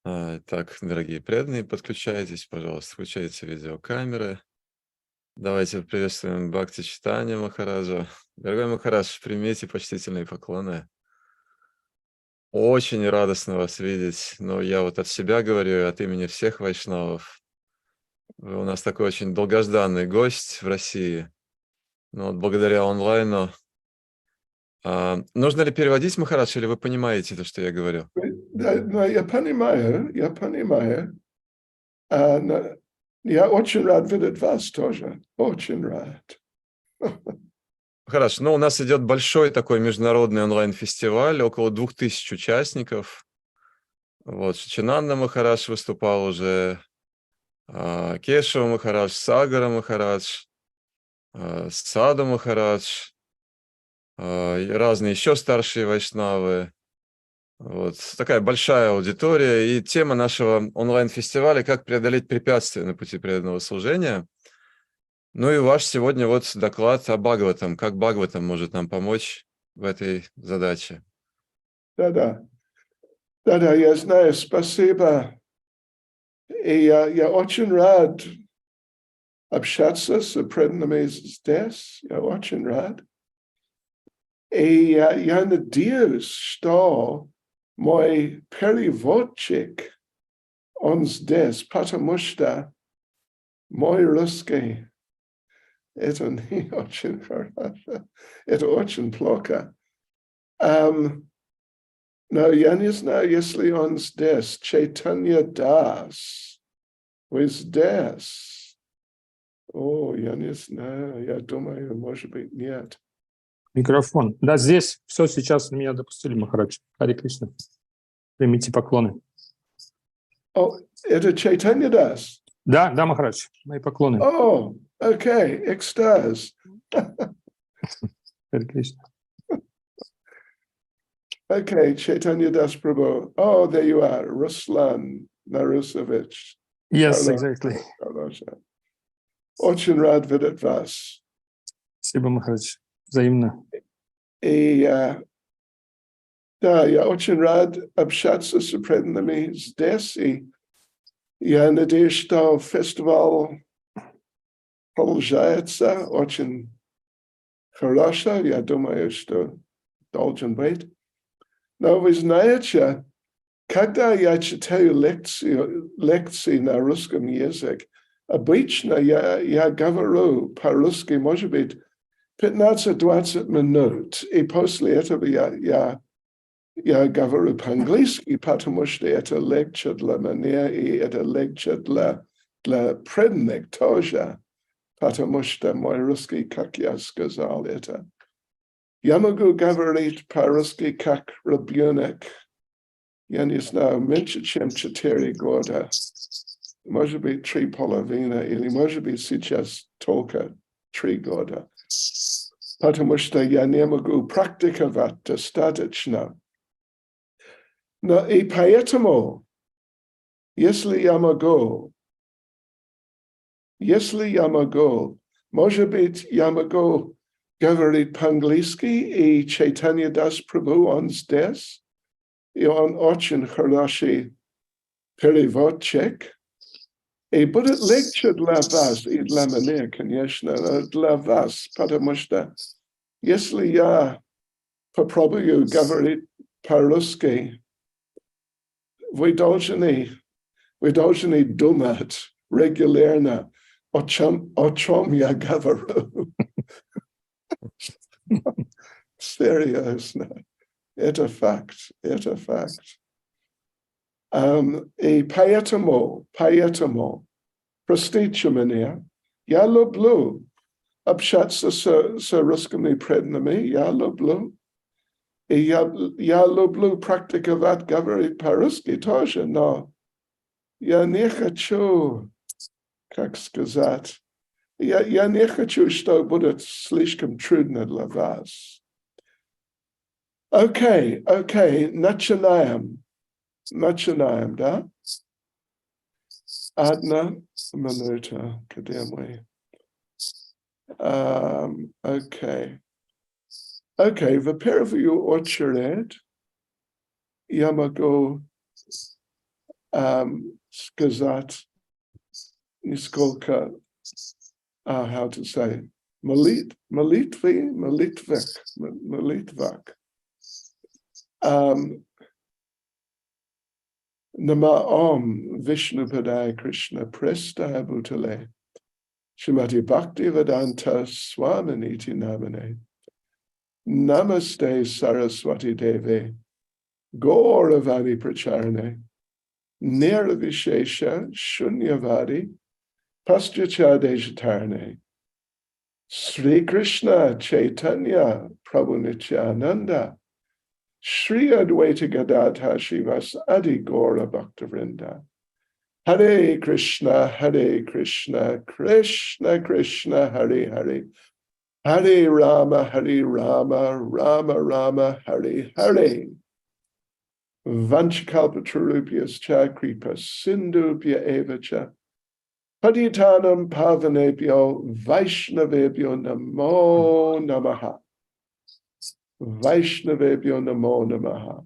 Так, дорогие преданные, подключайтесь, пожалуйста, включайте видеокамеры. Давайте приветствуем Бхакти Чайтанья Махараджа. Дорогой Махарадж, примите почтительные поклоны. Очень радостно вас видеть, но я вот от себя говорю и от имени всех вайшнавов. Вы у нас такой очень долгожданный гость в России, но вот благодаря онлайну. Нужно ли переводить, Махарадж, или вы понимаете то, что я говорю? No, я понимаю. Я очень рад видеть вас тоже. Очень рад. Хорошо, ну у нас идет большой такой международный онлайн-фестиваль, около 2000 участников. Вот, Шичинанда Махарадж выступал уже, Кешава Махарадж, Сагара Махарадж, Саду Махарадж, и разные еще старшие вайшнавы. Вот, такая большая аудитория. И тема нашего онлайн-фестиваля «Как преодолеть препятствия на пути преданного служения». Ну и ваш сегодня вот доклад о Бхагаватам. Как Бхагаватам может нам помочь в этой задаче? Да, я знаю, спасибо. И я очень рад общаться с преданными здесь. Я очень рад. И я надеюсь, что мой переводчик, он здесь, потому что мой русский, это не очень хорошо, это очень плохо. Но я не знаю, если он здесь, Чайтанья Дас, вы здесь? О, я не знаю, я думаю, может быть, нет. Микрофон. Да, здесь все, сейчас меня допустили, Махарадж. Харе Кришна. Примите поклоны. О, это Чайтанья Дас? Да, Махарадж, мои поклоны. О, окей, экстаз. Харе Кришна. Okay, Chaitanya Das Prabhu. Oh, there you are, Ruslan Narusovich. Yes, exactly. Очень рад видеть вас. Спасибо, Махарадж. Взаимно. И да, я очень рад общаться с преданными здесь. И я надеюсь, что фестиваль продолжается очень хорошо. Я думаю, что должен быть. Но вы знаете, когда я читаю лекции на русском языке, обычно я говорю по-русски, может быть, 15-20 минут, и после этого я говорю по-английски, потому что это лекция для меня, и это лекция для преданных тоже, потому что мой русский, как я сказал, это. Я могу говорить по-русски как ребенок, я не знаю, меньше, чем 4 года, может быть, 3,5, или может быть, сейчас только 3 года, потому что я не могу практиковать достаточно. Но и поэтому, если я могу, может быть, я могу говорить по-английски, и Чайтанья Дас Прабху, он здесь, и он очень хороший переводчик. И будет лекция для вас, и для меня, конечно, для вас, потому что если я попробую говорить по-русски, вы должны думать регулярно, о чем я говорю. Серьезно. Это факт. И поэтому, простите меня, я люблю общаться с русскими преданными, я люблю. И я люблю практиковать, говорить по-русски тоже, но я не хочу, как сказать, я не хочу, что будет слишком трудно для вас. Окей, начинаем, да? Одна минута, где мы? Окей, в первую очередь я могу сказать несколько, how to say, молитвах. Nama Om Vishnu Padaya Krishna Prestaya Bhutale Shrimati Bhakti Vedanta Swaminiti Namane Namaste Saraswati Deve Gauravani Pracharane Nirvishesha Shunyavadi Paschachadeshatarane Sri Krishna Chaitanya Prabhu Nityananda Shri Advaita Gadadha Shivas Adi Gaura Bhaktavrinda Hare Krishna, Krishna Krishna, Hare Hare Hare Rama, Rama Rama, Hare Hare Vanchakalpatarupyas cha kripa sindhupya evacha Patitanam pavanebhyo Vaishnavebhyo namo namaha Vaishnavebhyo namo namaha.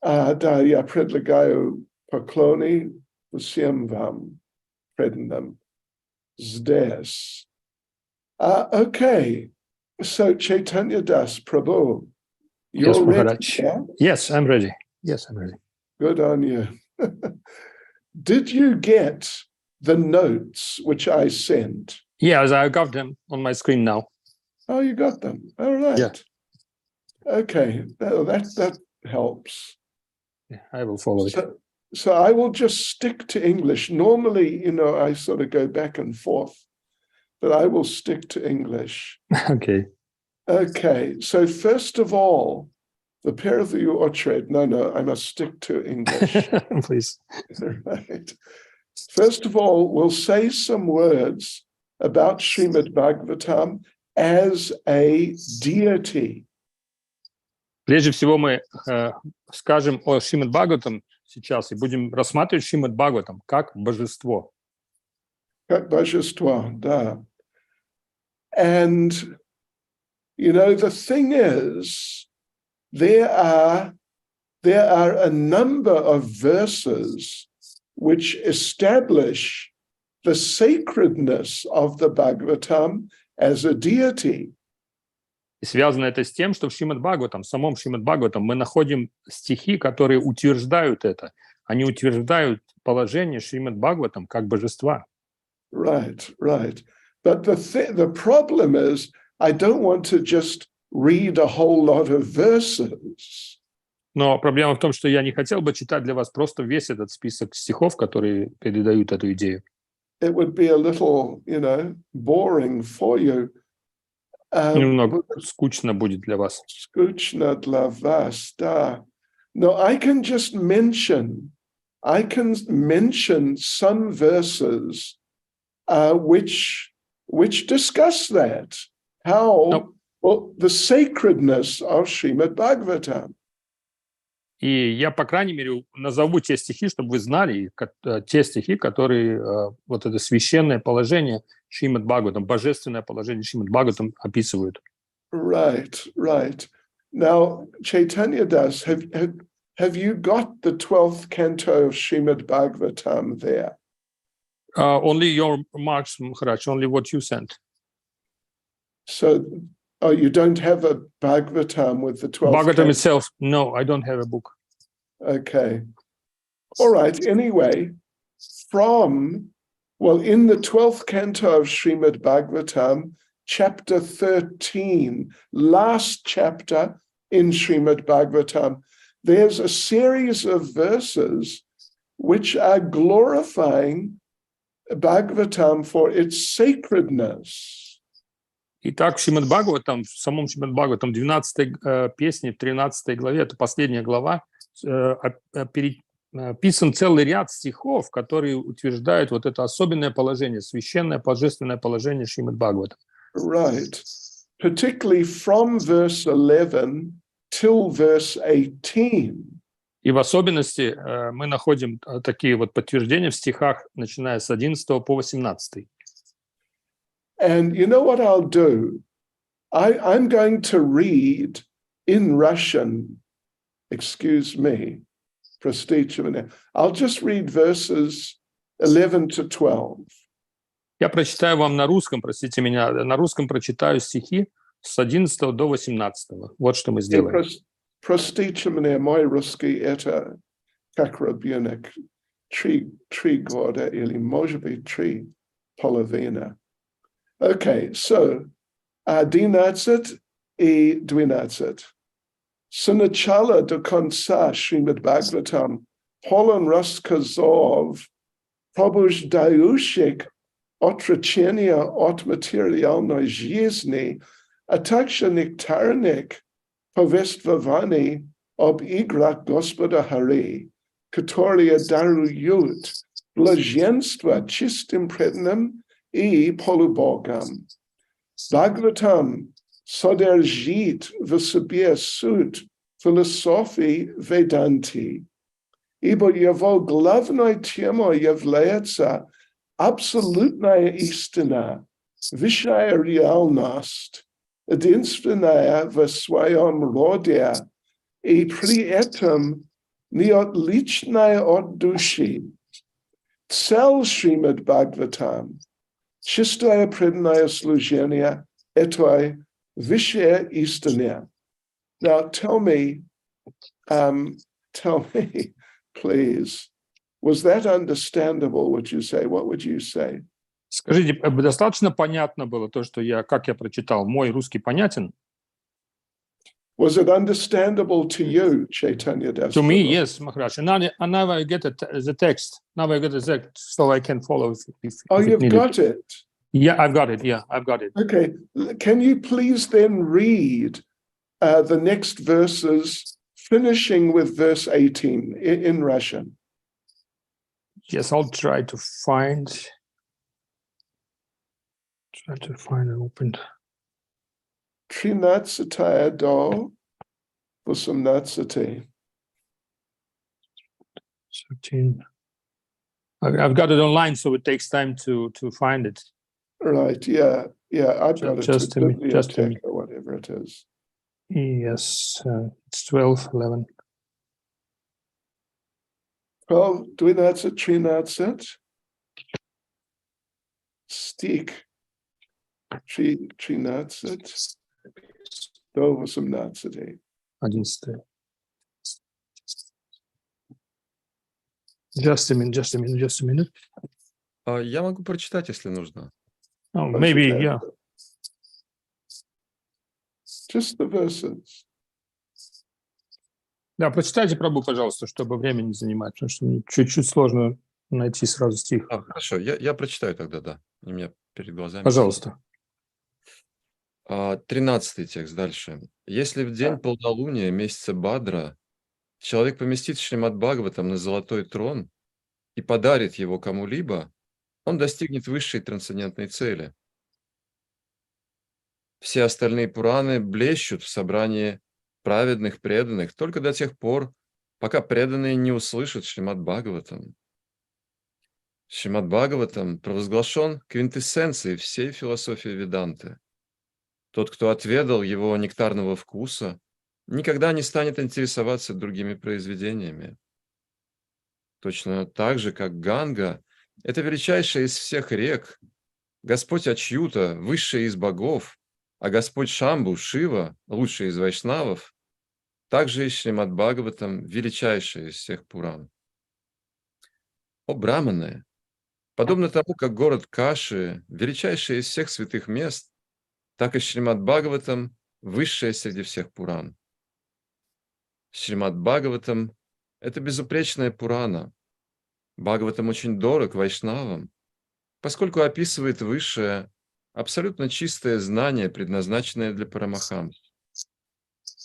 Да, я предлагаю поклоны всем вам, преданным здесь. Okay, so Chaitanya Das Prabhu, you're Yes, ready? Maharaj. Yeah? Yes, I'm ready. Yes, I'm ready. Good on you. Did you get the notes which I sent? Yes, I got them on my screen now. Oh, you got them. All right. Yeah. Okay, that helps. Yeah, I will follow it. So I will just stick to English. Normally, I sort of go back and forth, but I will stick to English. Okay. Okay, so first of all, the pair of you Ochred. No, I must stick to English. Please. Right. First of all, we'll say some words about Srimad Bhagavatam as a deity. Прежде всего мы скажем о Шримад Бхагаватам сейчас и будем рассматривать Шримад Бхагаватам как божество. Как божество, да. And, the thing is, there are a number of verses which establish the sacredness of the Bhagavatam as a deity. И связано это с тем, что в Шримад Бхагаватам, в самом Шримад Бхагаватам мы находим стихи, которые утверждают это. Они утверждают положение Шримад Бхагаватам как божества. Right. But the problem is, I don't want to just read a whole lot of verses. Но проблема в том, что я не хотел бы читать для вас просто весь этот список стихов, которые передают эту идею. It would be a little, boring for you. Немного скучно будет для вас. Скучно для вас, да. No, I can mention some verses which discuss that. How, the sacredness of Srimad Bhagavatam. И я, по крайней мере, назову те стихи, чтобы вы знали, те стихи, которые вот это священное положение Шримад Бхагаватам, божественное положение Шримад Бхагаватам описывают. Right. Now, Chaitanya Das, have you got the 12th canto of Srimad Bhagavatam there? Only your marks, Maharaj, only what you sent. So, you don't have a Bhagavatam with the 12th Bhagavatam canto? itself, no, I don't have a book. Okay. All right. Anyway, in the 12th canto of Srimad Bhagavatam, chapter 13, last chapter in Srimad Bhagavatam, there's a series of verses which are glorifying Bhagavatam for its sacredness. Итак, в самом Шримад Бхагаватам, 12 песне, в 13 главе, это последняя глава, описан целый ряд стихов, которые утверждают вот это особенное положение, священное, божественное положение Шримад Бхагаватам. Right. Particularly from verse 11 till verse 18. И в особенности мы находим такие вот подтверждения в стихах, начиная с 11 по 18. And you know what I'll do? I'm going to read in Russian, excuse me, Простите. I'll just read verses 11 to 12. Я прочитаю вам на русском, простите меня, на русском прочитаю стихи с 11 до 18. Вот что мы сделаем. Простите мне, мой русский это как ребенок. Три года или, может быть, 3,5. Okay, so 11 и 12. С начала до конца Шримад Бхагаватам полон рассказов, пробуждающих отречения от материальной жизни, а также нектарных повествований об играх Господа Хари, которые даруют блаженство чистым преданным и полубогам. Бхагаватам содержит в себе суть философии Веданти, ибо его главной темой является абсолютная истина, высшая реальность, единственная в своем роде, и при этом не отличная от души. Цель Шримад Бхагаватам, чистое преданное служение этой высшей истине. Now tell me, please, was that understandable, would you say? What would you say? Скажите, достаточно понятно было то, что как я прочитал? Мой русский понятен? Was it understandable to you, Chaitanya Das? To me, yes, Maharaj. And now I get the text. Now I get the text, so I can follow if You've needed. got it. Yeah, I've got it. Yeah, I've got it. Okay. Can you please then read the next verses, finishing with verse 18 in Russian? Yes, I'll try to find and open. 13 до 18. 13. I've got it online, so it takes time to find it. Right, yeah, I've got Just it. a minute. Or whatever it is. Yes, it's 12, 11. 12, 13. Стих 13 до 18. 11. Just a minute. Я могу прочитать, если нужно. Oh, maybe, yeah. Just the verses. Да, прочитайте, Прабhu, пожалуйста, чтобы время не занимать, потому что мне чуть-чуть сложно найти сразу стих. Хорошо, я прочитаю тогда, да. У меня перед глазами. Пожалуйста. 13 текст дальше. Если в день полнолуния месяца Бадра человек поместит Шримад Бхагаватам на золотой трон и подарит его кому-либо, он достигнет высшей трансцендентной цели. Все остальные Пураны блещут в собрании праведных преданных только до тех пор, пока преданные не услышат Шримад Бхагаватам. Шримад Бхагаватам провозглашен квинтэссенцией всей философии Веданты. Тот, кто отведал его нектарного вкуса, никогда не станет интересоваться другими произведениями. Точно так же, как Ганга – это величайшая из всех рек, Господь Ачьюта – высший из богов, а Господь Шамбу, Шива – лучший из вайшнавов, также и Шримад Бхагаватам – величайший из всех Пуран. О браманы! Подобно тому, как город Каши – величайший из всех святых мест, так и Шримад Бхагаватам – высшее среди всех Пуран. Шримад Бхагаватам – это безупречная Пурана. Бхагаватам очень дорог вайшнавам, поскольку описывает высшее, абсолютно чистое знание, предназначенное для парамахамс.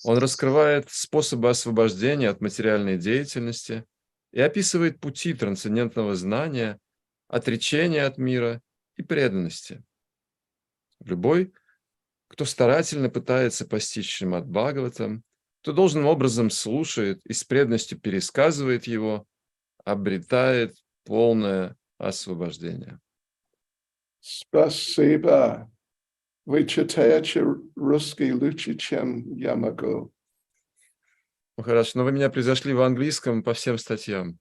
Он раскрывает способы освобождения от материальной деятельности и описывает пути трансцендентного знания, отречения от мира и преданности. Любой, кто старательно пытается постичь Шримад Бхагаватам, кто должным образом слушает и с преданностью пересказывает его, обретает полное освобождение. Спасибо. Вы читаете русский лучше, чем я могу. Хорошо, но вы меня превзошли в английском по всем статьям.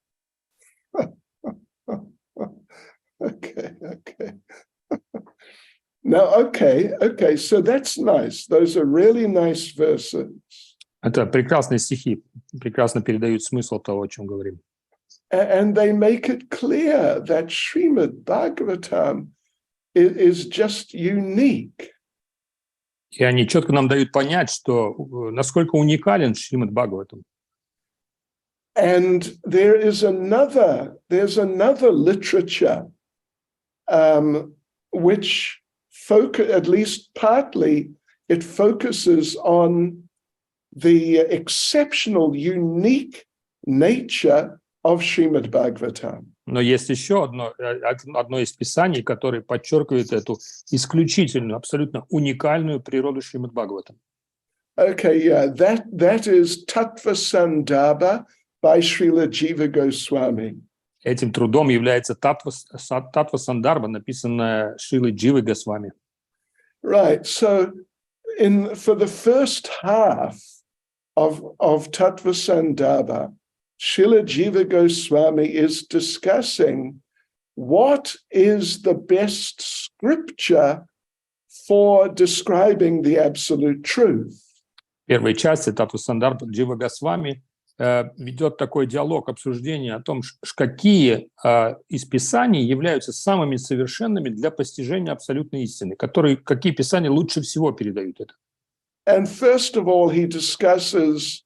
Okay. Now, okay, so that's nice. Those are really nice verses. Это прекрасные стихи, прекрасно передают смысл того, о чем говорим. And they make it clear that Srimad Bhagavatam is just unique. И они четко нам дают понять, что насколько уникален Шримад Бхагаватам. And there's another literature which at least partly, it focuses on the exceptional, unique nature of Srimad Bhagavatam. Но есть еще одно из писаний, которое подчеркивает эту исключительную, абсолютно уникальную природу Шримад Бхагаватам. Okay, yeah, that is Tattva Sandarbha by Srila Jiva Goswami. Этим трудом является Татва Сандарба, написанная Шрилой Дживой Госвами. Right, so for the first half of Tattva Sandarbha, Srila Jiva Goswami is discussing what is the best scripture for describing the absolute truth. В первой части Татва Сандарба Джива Госвами ведет такой диалог, обсуждение о том, какие из писаний являются самыми совершенными для постижения абсолютной истины, какие писания лучше всего передают это. And first of all, he discusses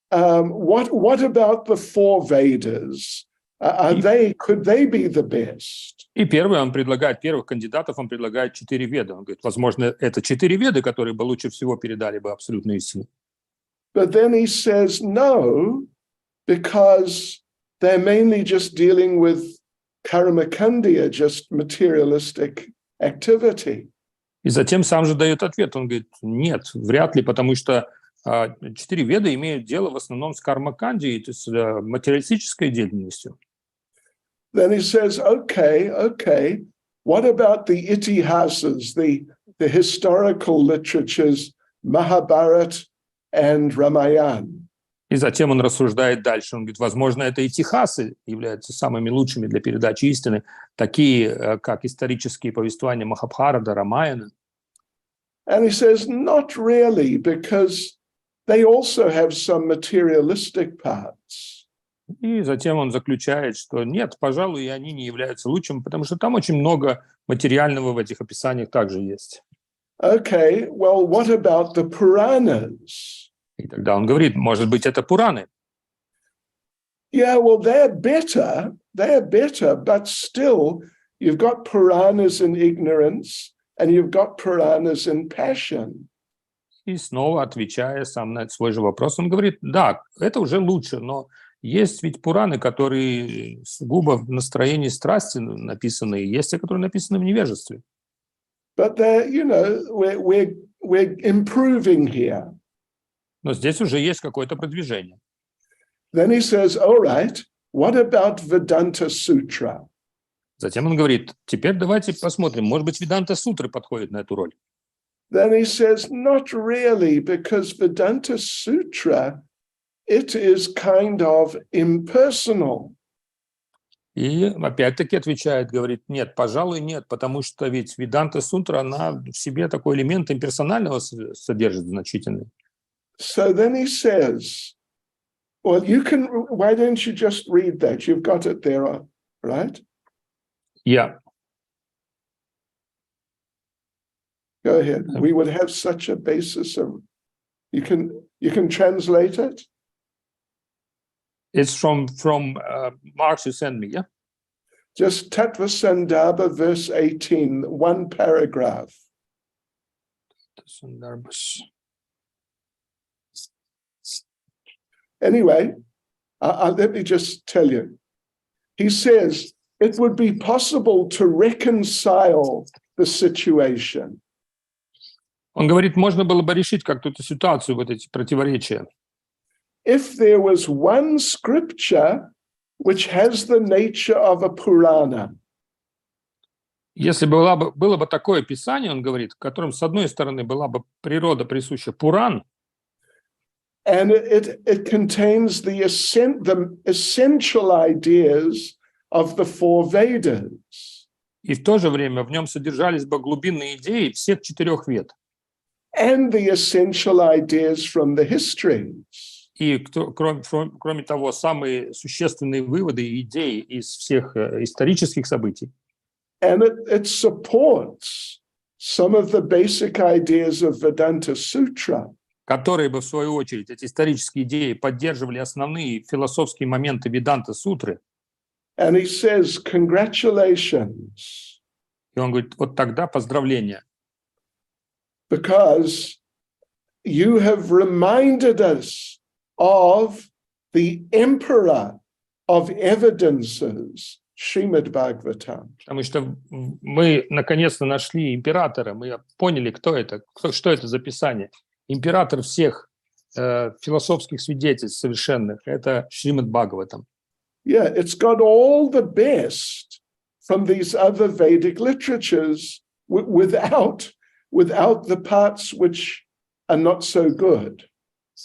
what about the four Vedas? Could they be the best? И первых кандидатов он предлагает 4 веды. Он говорит, возможно, это 4 веды, которые бы лучше всего передали бы абсолютную истину. But then he says no, because they're mainly just dealing with karmakandya, just materialistic activity. И затем сам же дает ответ. Он говорит, нет, вряд ли, потому что 4 веды имеют дело в основном с кармакандией, то есть материалистической деятельностью. Then he says, okay, what about the itihasas, the historical literatures, Mahabharata and Ramayana? И затем он рассуждает дальше. Он говорит, возможно, это итихасы являются самыми лучшими для передачи истины, такие как исторические повествования Махабхарата, Рамаяна. And he says, not really, because they also have some materialistic parts. И затем он заключает, что нет, пожалуй, и они не являются лучшими, потому что там очень много материального в этих описаниях также есть. Okay, well, what about the Puranas? И тогда он говорит, может быть, это Пураны. Yeah, well, they're better, but still, you've got Puranas in ignorance, and you've got Puranas in passion. И снова, отвечая сам на свой же вопрос, он говорит, да, это уже лучше, но есть ведь Пураны, которые сугубо в настроении страсти написаны, и есть те, которые написаны в невежестве. But we're improving here. Но здесь уже есть какое-то продвижение. Then he says, all right, what about Vedanta Sutra? Затем он говорит, теперь давайте посмотрим, может быть, Веданта Сутры подходит на эту роль. Then he says, not really, because Vedanta Sutra, it is kind of impersonal. И опять-таки отвечает, говорит, нет, пожалуй, нет, потому что ведь Веданта Сутра, она в себе такой элемент имперсонального содержит значительный. So then he says, well, why don't you just read that? You've got it there, right? Yeah. Go ahead. We would have such a basis of, you can translate it? It's from Marx you sent me, yeah? Just Tattva Sandarbha, verse 18, one paragraph. Anyway, let me just tell you. He says, it would be possible to reconcile the situation. Он говорит, можно было бы решить как-то эту ситуацию, вот эти противоречия. If there was one scripture which has the nature of a Purana. Если было бы такое писание, он говорит, в котором, с одной стороны, была бы природа присуща Пуран, And it contains the essential ideas of the four Vedas. И в то же время в нем содержались бы глубинные идеи всех 4 вед. And the essential ideas from the histories. И кроме того, самые существенные выводы и идеи из всех исторических событий. And it supports some of the basic ideas of Vedanta Sutra. Которые бы, в свою очередь, эти исторические идеи поддерживали основные философские моменты Веданта-сутры. And he says, congratulations. И он говорит, вот тогда поздравления. Because you have reminded us of the emperor of evidences, Srimad Bhagavatam. Потому что мы наконец-то нашли императора, мы поняли, кто это, что это за писание. Император всех философских свидетельств совершенных – это Шримад Бхагаватам. Yeah, it's got all the best from these other Vedic literatures without the parts which are not so good.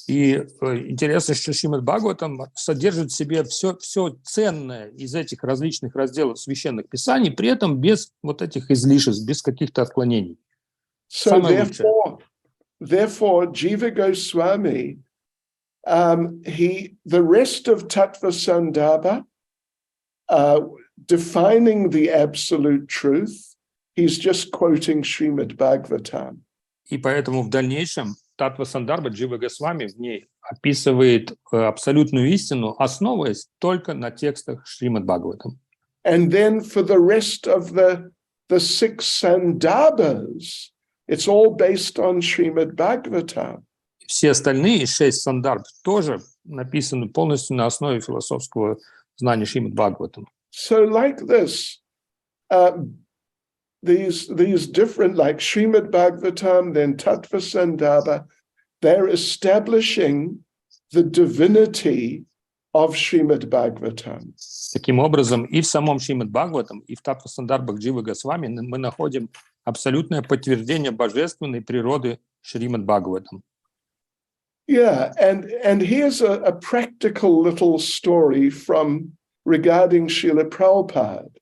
И интересно, что Шримад Бхагаватам содержит в себе все ценное из этих различных разделов священных писаний, при этом без вот этих излишеств, без каких-то отклонений. So therefore, Jiva Goswami, the rest of Tattva Sandarbha, defining the absolute truth, he's just quoting Srimad Bhagavatam. И поэтому в дальнейшем Таттва Сандарбха Джива Госвами в ней описывает абсолютную истину, основываясь только на текстах Шримад Бхагаватам. And then for the rest of the 6 Sandarbhas, it's all based on Srimad Bhagavatam. Все остальные 6 сандарб тоже написаны полностью на основе философского знания Шримад Бхагаватам. So like this, these different, like Srimad Bhagavatam, then Tattva Sandarbha, they're establishing the divinity of Srimad Bhagavatam. Таким образом, и в самом Шримад Бхагаватам, и в Таттва Сандарбхах Дживы Госвами мы находим абсолютное подтверждение божественной природы Шримад Бхагаватам. Yeah, and here's a practical little story regarding Шриле Прабхупаде.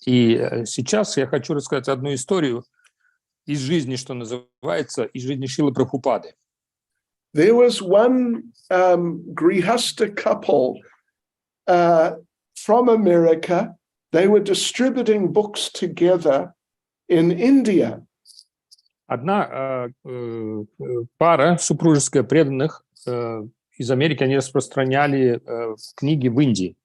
И сейчас я хочу рассказать одну историю из жизни, что называется, из жизни Шрилы Прабхупады. There was one grihasta couple from America. They were distributing books together in India. Одна пара супружеская преданных из Америки, они распространяли книги в Индии.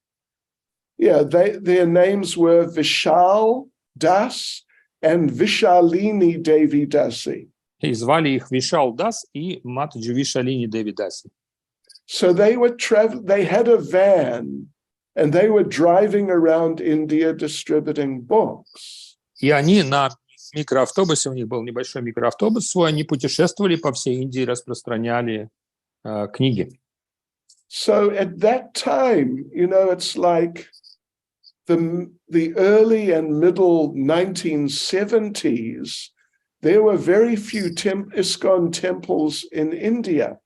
Yeah, their names were Vishal Das and Vishalini Devi Dasi. И звали их Вишал Дас и Матаджи Вишалини Деви Даси. So they had a van and they were driving around India distributing books. И они на микроавтобусе, у них был небольшой микроавтобус свой, они путешествовали по всей Индии, распространяли книги. So at that time, it's like the early and middle 1970s, there were very few ISKCON temples in India.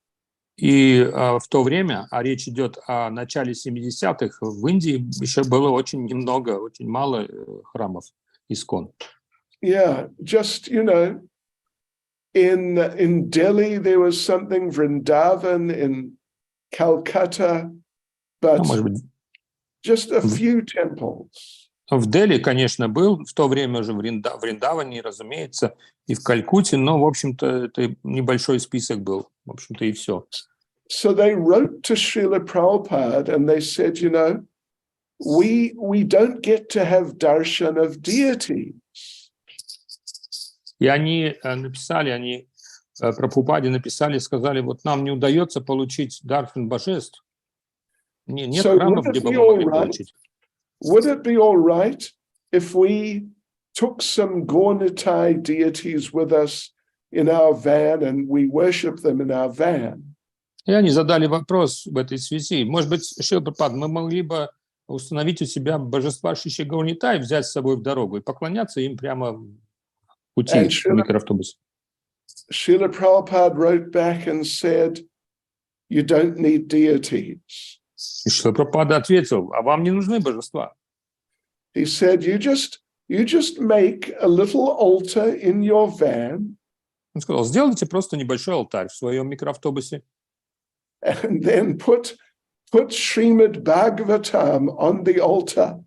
И в то время, а речь идет о начале 70-х, в Индии еще было очень немного, очень мало храмов ИСККОН. Yeah, just, in Delhi there was something, Vrindavan, in Calcutta, but just a few temples. В Дели, конечно, был, в то время уже в Вриндаване, разумеется, и в Калькутте, но, в общем-то, это небольшой список был, в общем-то, и все. So they wrote to Шриле Прабхупаде and they said, we don't get to have darshan of deities. И они Прабхупаде написали, сказали, вот нам не удается получить даршан божеств. Нет храмов, где бы мы могли получить. Would it be all right if we took some Gaunitai deities with us in our van and we worship them in our van? И они задали вопрос в этой связи. Может быть, Шрила Прабхупада, мы могли бы установить у себя божества Шиши Гаунитай, взять с собой в дорогу и поклоняться им прямо в пути в микроавтобусе. Шрила Prabhupada wrote back and said, you don't need deities. И Шрила Прабхупада ответил, а вам не нужны божества. He said, you just make a little altar in your van, Он сказал, сделайте просто небольшой алтарь в своем микроавтобусе and then put Srimad Bhagavatam on the altar.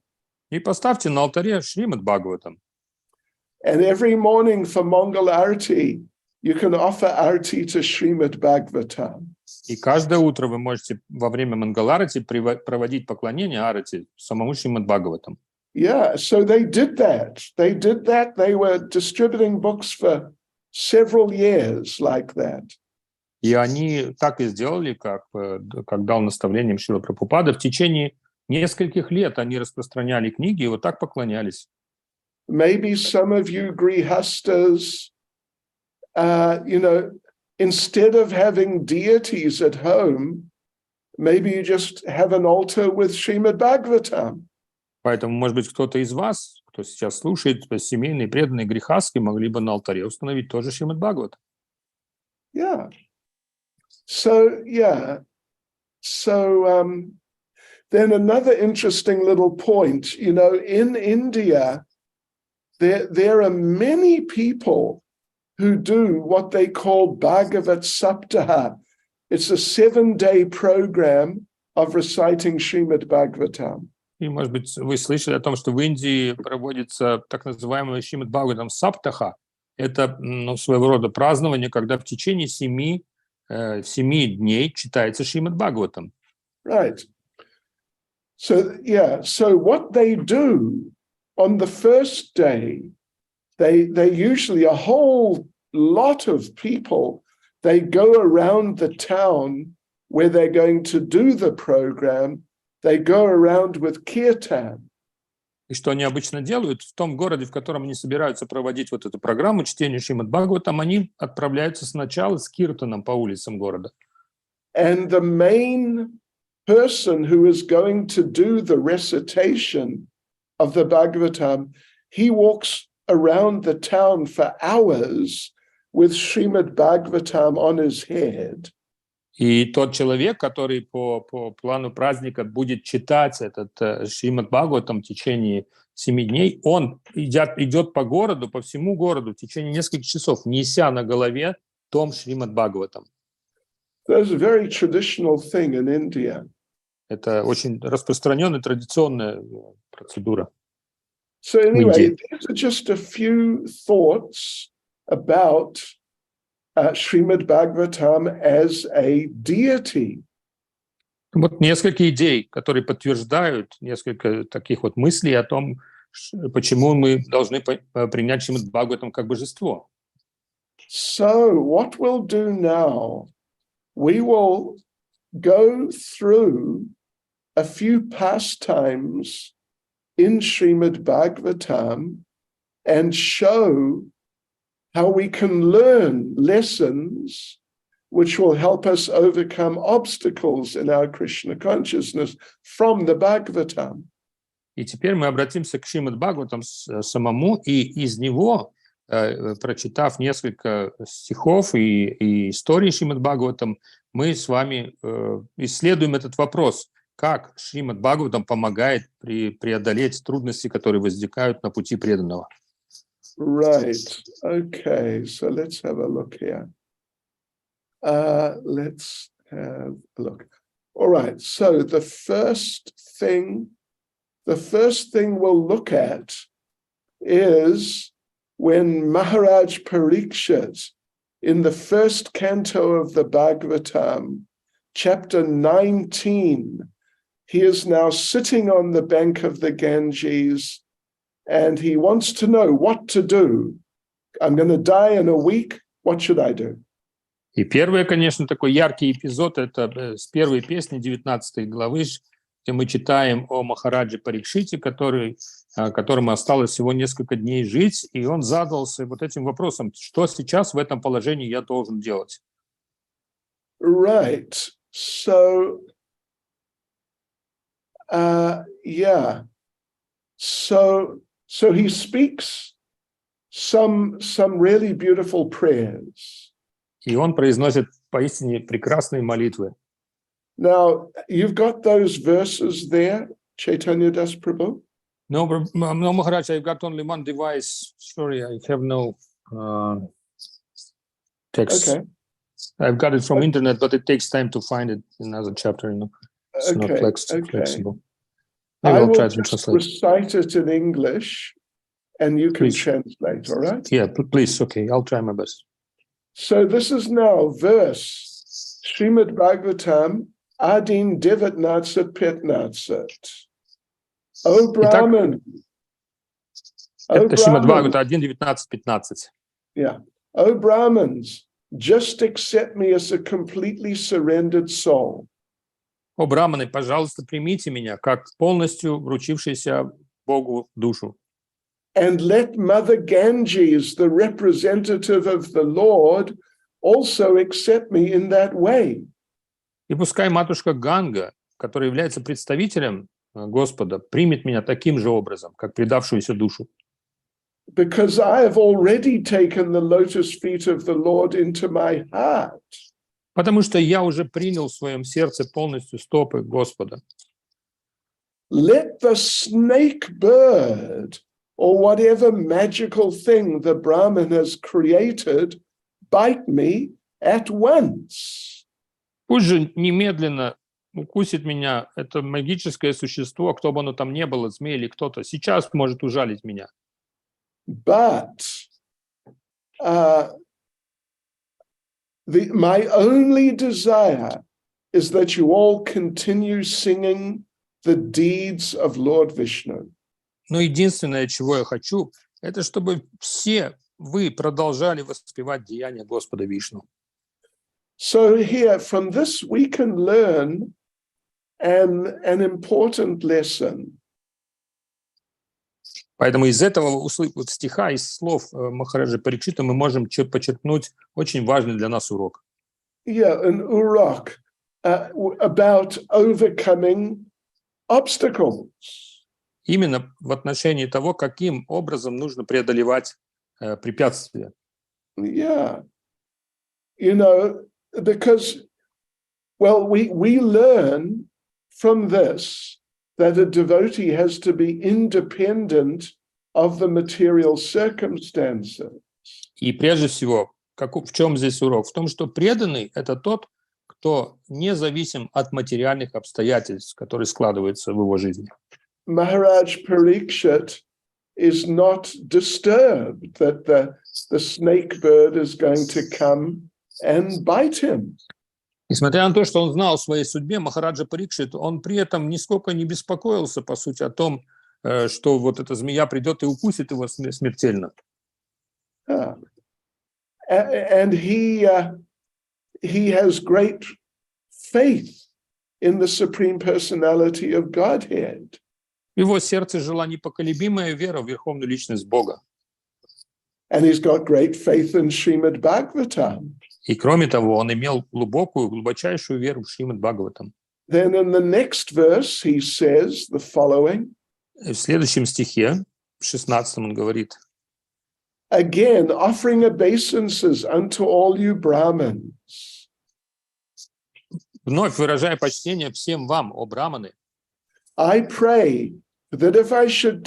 и поставьте на алтаре Шримад Бхагаватам. And every morning for Mangal Arati, you can offer Arati to Srimad Bhagavatam. И каждое утро вы можете во время Мангаларати проводить поклонение Арати самому Шримад Бхагаватам. Yeah, so they did that. They were distributing books for several years like that. И они так и сделали, как дал наставление Шрила Прабхупада. В течение нескольких лет они распространяли книги и вот так поклонялись. Maybe some of you grihastas, instead of having deities at home, maybe you just have an altar with Srimad Bhagavatam. Поэтому, может быть, кто-то из вас, кто сейчас слушает, семейные, преданные, грехаски, могли бы на алтаре установить тоже Шримад Бхагават. Yeah. So then another interesting little point, in India, there are many people who do what they call Bhagavat Saptaha. It's a 7-day program of reciting Srimad Bhagavatam. И, может быть, вы слышали о том, что в Индии проводится так называемый Шримад Бхагаватам Саптаха. Это своего рода празднование, когда в течение 7 дней читается Шримад Бхагаватам. Right. So what they do on the first day, they usually, a whole lot of people, they go around the town where they're going to do the program. They go around with kirtan. И что они обычно делают? В том городе, в котором они собираются проводить вот эту программу чтения Шримад Бхагаватам, они отправляются сначала с киртаном по улицам города. And the main person who is going to do the recitation of the Bhagavatam, he walks around the town for hours with Srimad Bhagavatam on his head. И тот человек, который по плану праздника будет читать этот Шримад Бхагаватам в течение 7 дней, он идет по городу, по всему городу в течение нескольких часов, неся на голове том Шримад Бхагаватам. That's a very traditional thing in India. Это очень распространенная традиционная процедура. So anyway, these are just a few thoughts about Srimad Bhagavatam as a deity. Вот несколько идей, которые подтверждают, несколько таких вот мыслей о том, почему мы должны принять Шримад Бхагаватам как божество. So what we'll do now, we will go through a few pastimes in Srimad Bhagavatam and show how we can learn lessons which will help us overcome obstacles in our Krishna consciousness from the Bhagavatam. И теперь мы обратимся к Шримад Бхагаватам самому, и из него, прочитав несколько стихов и истории Шримад Бхагаватам, мы с вами исследуем этот вопрос, как Шримад Бхагаватам помогает преодолеть трудности, которые возникают на пути преданного. Right. Okay. So let's have a look here. Let's have a look. All right. So the first thing we'll look at is when Maharaj Parikshit, in the first canto of the Bhagavatam, chapter 19, he is now sitting on the bank of the Ganges, and he wants to know what to do. I'm going to die in a week. What should I do? И первый, конечно, такой яркий эпизод – это с первой песни 19 главы, где мы читаем о Махараджи Парикшите, которому осталось всего несколько дней жить, и он задался вот этим вопросом, что сейчас в этом положении я должен делать. Right. So, So he speaks some really beautiful prayers. И он произносит поистине прекрасные молитвы. Now, you've got those verses there, Chaitanya Das Prabhu? No, no, Maharaj, I've got only one device. Sorry, I have no text. Okay. I've got it from internet, but it takes time to find it in another chapter. It's not flexible. Maybe I I'll will try to just translate. recite it in English, and you can Please. translate, all right? Yeah, please. Okay, I'll try my best. So this is now verse Srimad Bhagavatam Adin Devatnatsat Petnatsat. O Brahman. Это Шримад Бхагаватам 1.19.15. Yeah. O Brahmins, just accept me as a completely surrendered soul. О, браманы, пожалуйста, примите меня как полностью вручившийся Богу душу. And let Mother Ganges, the representative of the Lord, also accept me in that way. И пускай матушка Ганга, которая является представителем Господа, примет меня таким же образом, как предавшуюся душу. Because I have already taken the lotus feet of the Lord into my heart. Потому что я уже принял в своем сердце полностью стопы Господа. Let the snake bird or whatever magical thing the Brahmin has created bite me at once. Пусть же немедленно укусит меня это магическое существо, кто бы оно там ни было, змей или кто-то, сейчас может ужалить меня. But my only desire is that you all continue singing the deeds of Lord Vishnu. Но единственное, чего я хочу, это чтобы все вы продолжали воспевать деяния Господа Вишну. So here, from this, we can learn an important lesson. Поэтому из этого стиха, из слов Махараджа Парикшита мы можем почерпнуть очень важный для нас урок. Yeah, an urok about overcoming obstacles. Именно в отношении того, каким образом нужно преодолевать препятствия. Yeah. You know, because, well, we learn from this that a devotee has to be independent of the material circumstances. И прежде всего, в чем здесь урок? В том, что преданный – это тот, кто независим от материальных обстоятельств, которые складываются в его жизни. Maharaj Parikshit is not disturbed that the snake bird is going to come and bite him. Несмотря на то, что он знал о своей судьбе, Махараджа Парикшит, он при этом нисколько не беспокоился, по сути, о том, что вот эта змея придет и укусит его смертельно. And he has great faith in the Supreme Personality of Godhead. В его сердце жила непоколебимая вера в Верховную Личность Бога. And he's got great faith in Srimad Bhagavatam. И кроме того, он имел глубочайшую веру в Шримад Бхагаватам. Then in the next verse he says the following. В следующем стихе, в 16 он говорит: Again, offering obeisances unto all you Brahmins. Вновь выражая почтение всем вам, о браманы. I pray that if I should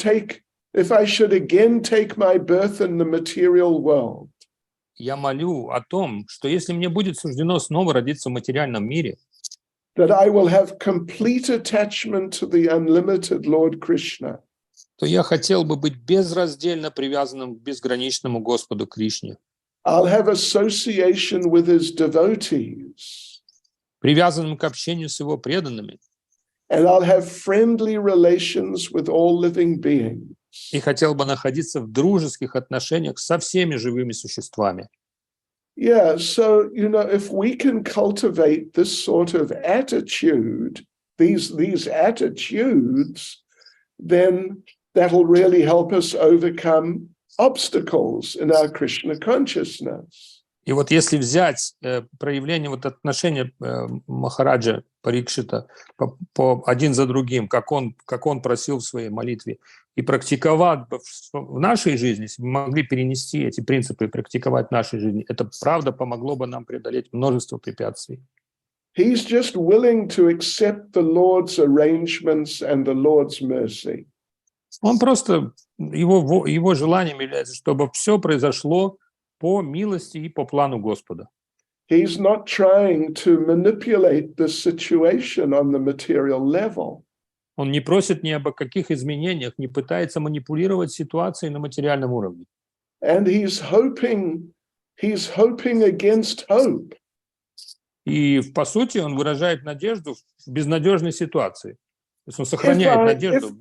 again take my birth in the material world. Я молю о том, что если мне будет суждено снова родиться в материальном мире, that I will have complete attachment to the unlimited Lord Krishna. То я хотел бы быть безраздельно привязанным к безграничному Господу Кришне. I'll have association with his devotees. Привязанным к общению с его преданными. And I'll have friendly relations with all living beings. И хотел бы находиться в дружеских отношениях со всеми живыми существами. Yeah, so, you know, if we can cultivate this sort of attitude, these attitudes, then that'll really help us overcome obstacles in our Krishna consciousness. И вот если взять проявление вот отношения Махараджа Парикшита по один за другим, как он просил в своей молитве, и практиковать в нашей жизни, если бы мы могли перенести эти принципы и практиковать в нашей жизни, это правда помогло бы нам преодолеть множество препятствий. He's just willing to accept the Lord's arrangements and the Lord's mercy. Он просто, его желанием является, чтобы все произошло по милости и по плану Господа. He's not trying to manipulate the situation on the material level. Он не просит ни об каких изменениях, не пытается манипулировать ситуацией на материальном уровне. And he's hoping against hope. И, по сути, он выражает надежду в безнадежной ситуации. То есть он сохраняет надежду.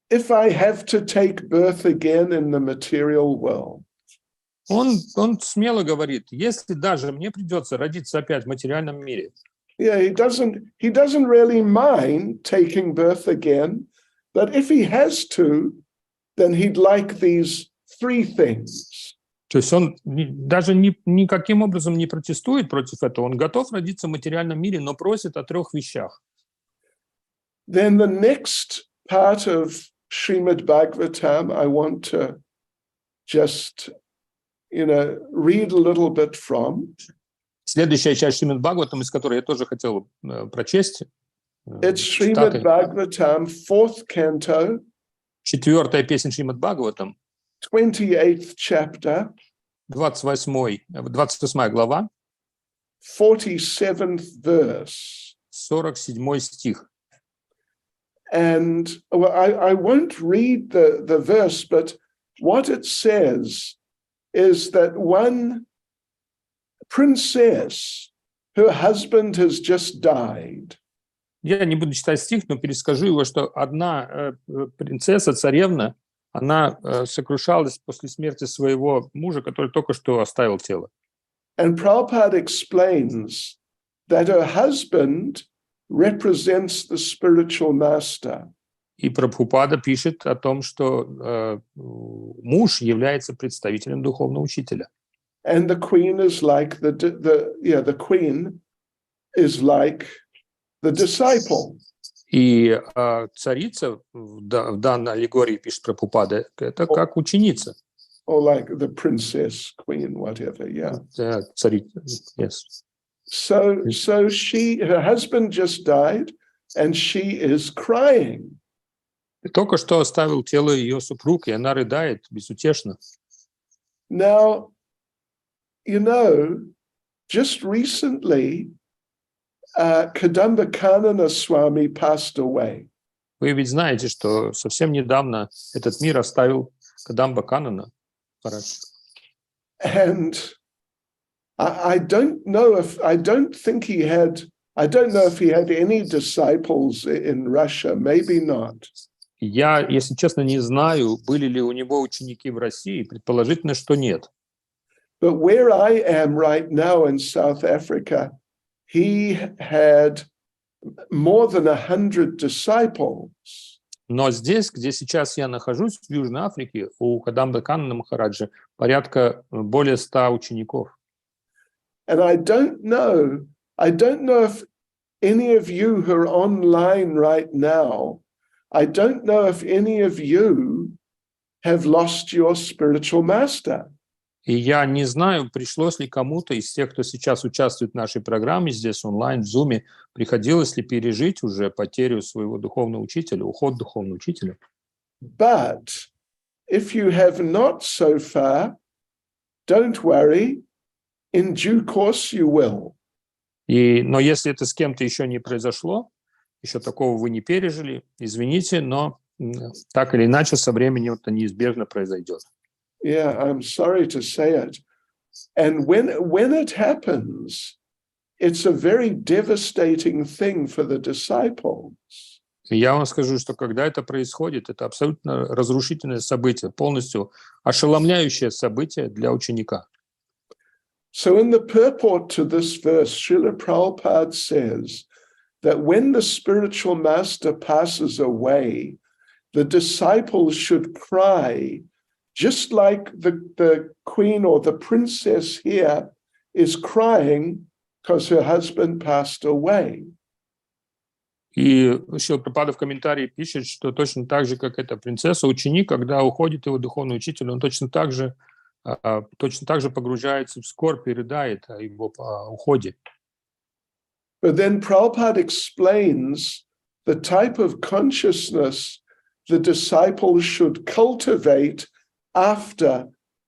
If I have to take birth again in the material world, Он смело говорит, если даже мне придется родиться опять в материальном мире, yeah, he doesn't really mind taking birth again, but if he has to, then he'd like these three things. то есть он даже никаким образом не протестует против этого, он готов родиться в материальном мире, но просит о 3 вещах. Then the next part of Srimad Bhagavatam, I want to just, read a little bit from. Следующая часть Шримад Бхагаватам, из которой я тоже хотел прочесть. It's Srimad Bhagavatam, 4th canto, 4-я песня Шримад Бхагаватам, 28th chapter, 28 глава, 47th verse. 47 стих. And well, I won't read the verse, but what it says is that one princess, her husband has just died. Я не буду читать стих, но перескажу его, что одна принцесса, царевна, она сокрушалась после смерти своего мужа, который только что оставил тело. And Prabhupada explains that her husband represents the spiritual master. И Прабхупада пишет о том, что муж является представителем духовного учителя. And the queen is like the queen is like the disciple. И царица в данной аллегории, пишет Прабхупада, это как ученица. Or like the princess, queen, whatever, yeah. Царица, yes. So her husband just died, and she is crying. Только что оставил тело ее супруг, и она рыдает безутешно. Now, just recently, Kadamba Swami passed away. Вы ведь знаете, что совсем недавно этот мир оставил Кадамба Канана. And I don't know if he had any disciples in Russia, maybe not. Я, если честно, не знаю, были ли у него ученики в России, предположительно, что нет. But where I am right now in South Africa, he had more than 100 disciples. Но здесь, где сейчас я нахожусь, в Южной Африке, у Кадамбы Канана Махараджа более 100 учеников. And I don't know if any of you who are online right now, I don't know if any of you have lost your spiritual master. И я не знаю, пришлось ли кому-то из тех, кто сейчас участвует в нашей программе здесь онлайн, в Zoom, приходилось ли пережить уже потерю своего духовного учителя, уход духовного учителя. But if you have not so far, don't worry, in due course you will. Но если это с кем-то еще не произошло, еще такого вы не пережили, извините, но так или иначе со временем это неизбежно произойдет. Yeah, I'm sorry to say it. And when it happens, it's a very devastating thing for the disciples. Я вам скажу, что когда это происходит, это абсолютно разрушительное событие, полностью ошеломляющее событие для ученика. So in the purport to this verse, Šrila Prabhupada says that when the spiritual master passes away, the disciples should cry, just like the queen or the princess here is crying because her husband passed away. И Шрила Прабхупада в комментарии пишет, что точно так же, как эта принцесса, ученик, когда уходит его духовный учитель, он точно так же погружается в скорбь и рыдает о его уходе. But then Prabhupada explains the type of consciousness the disciple should cultivate after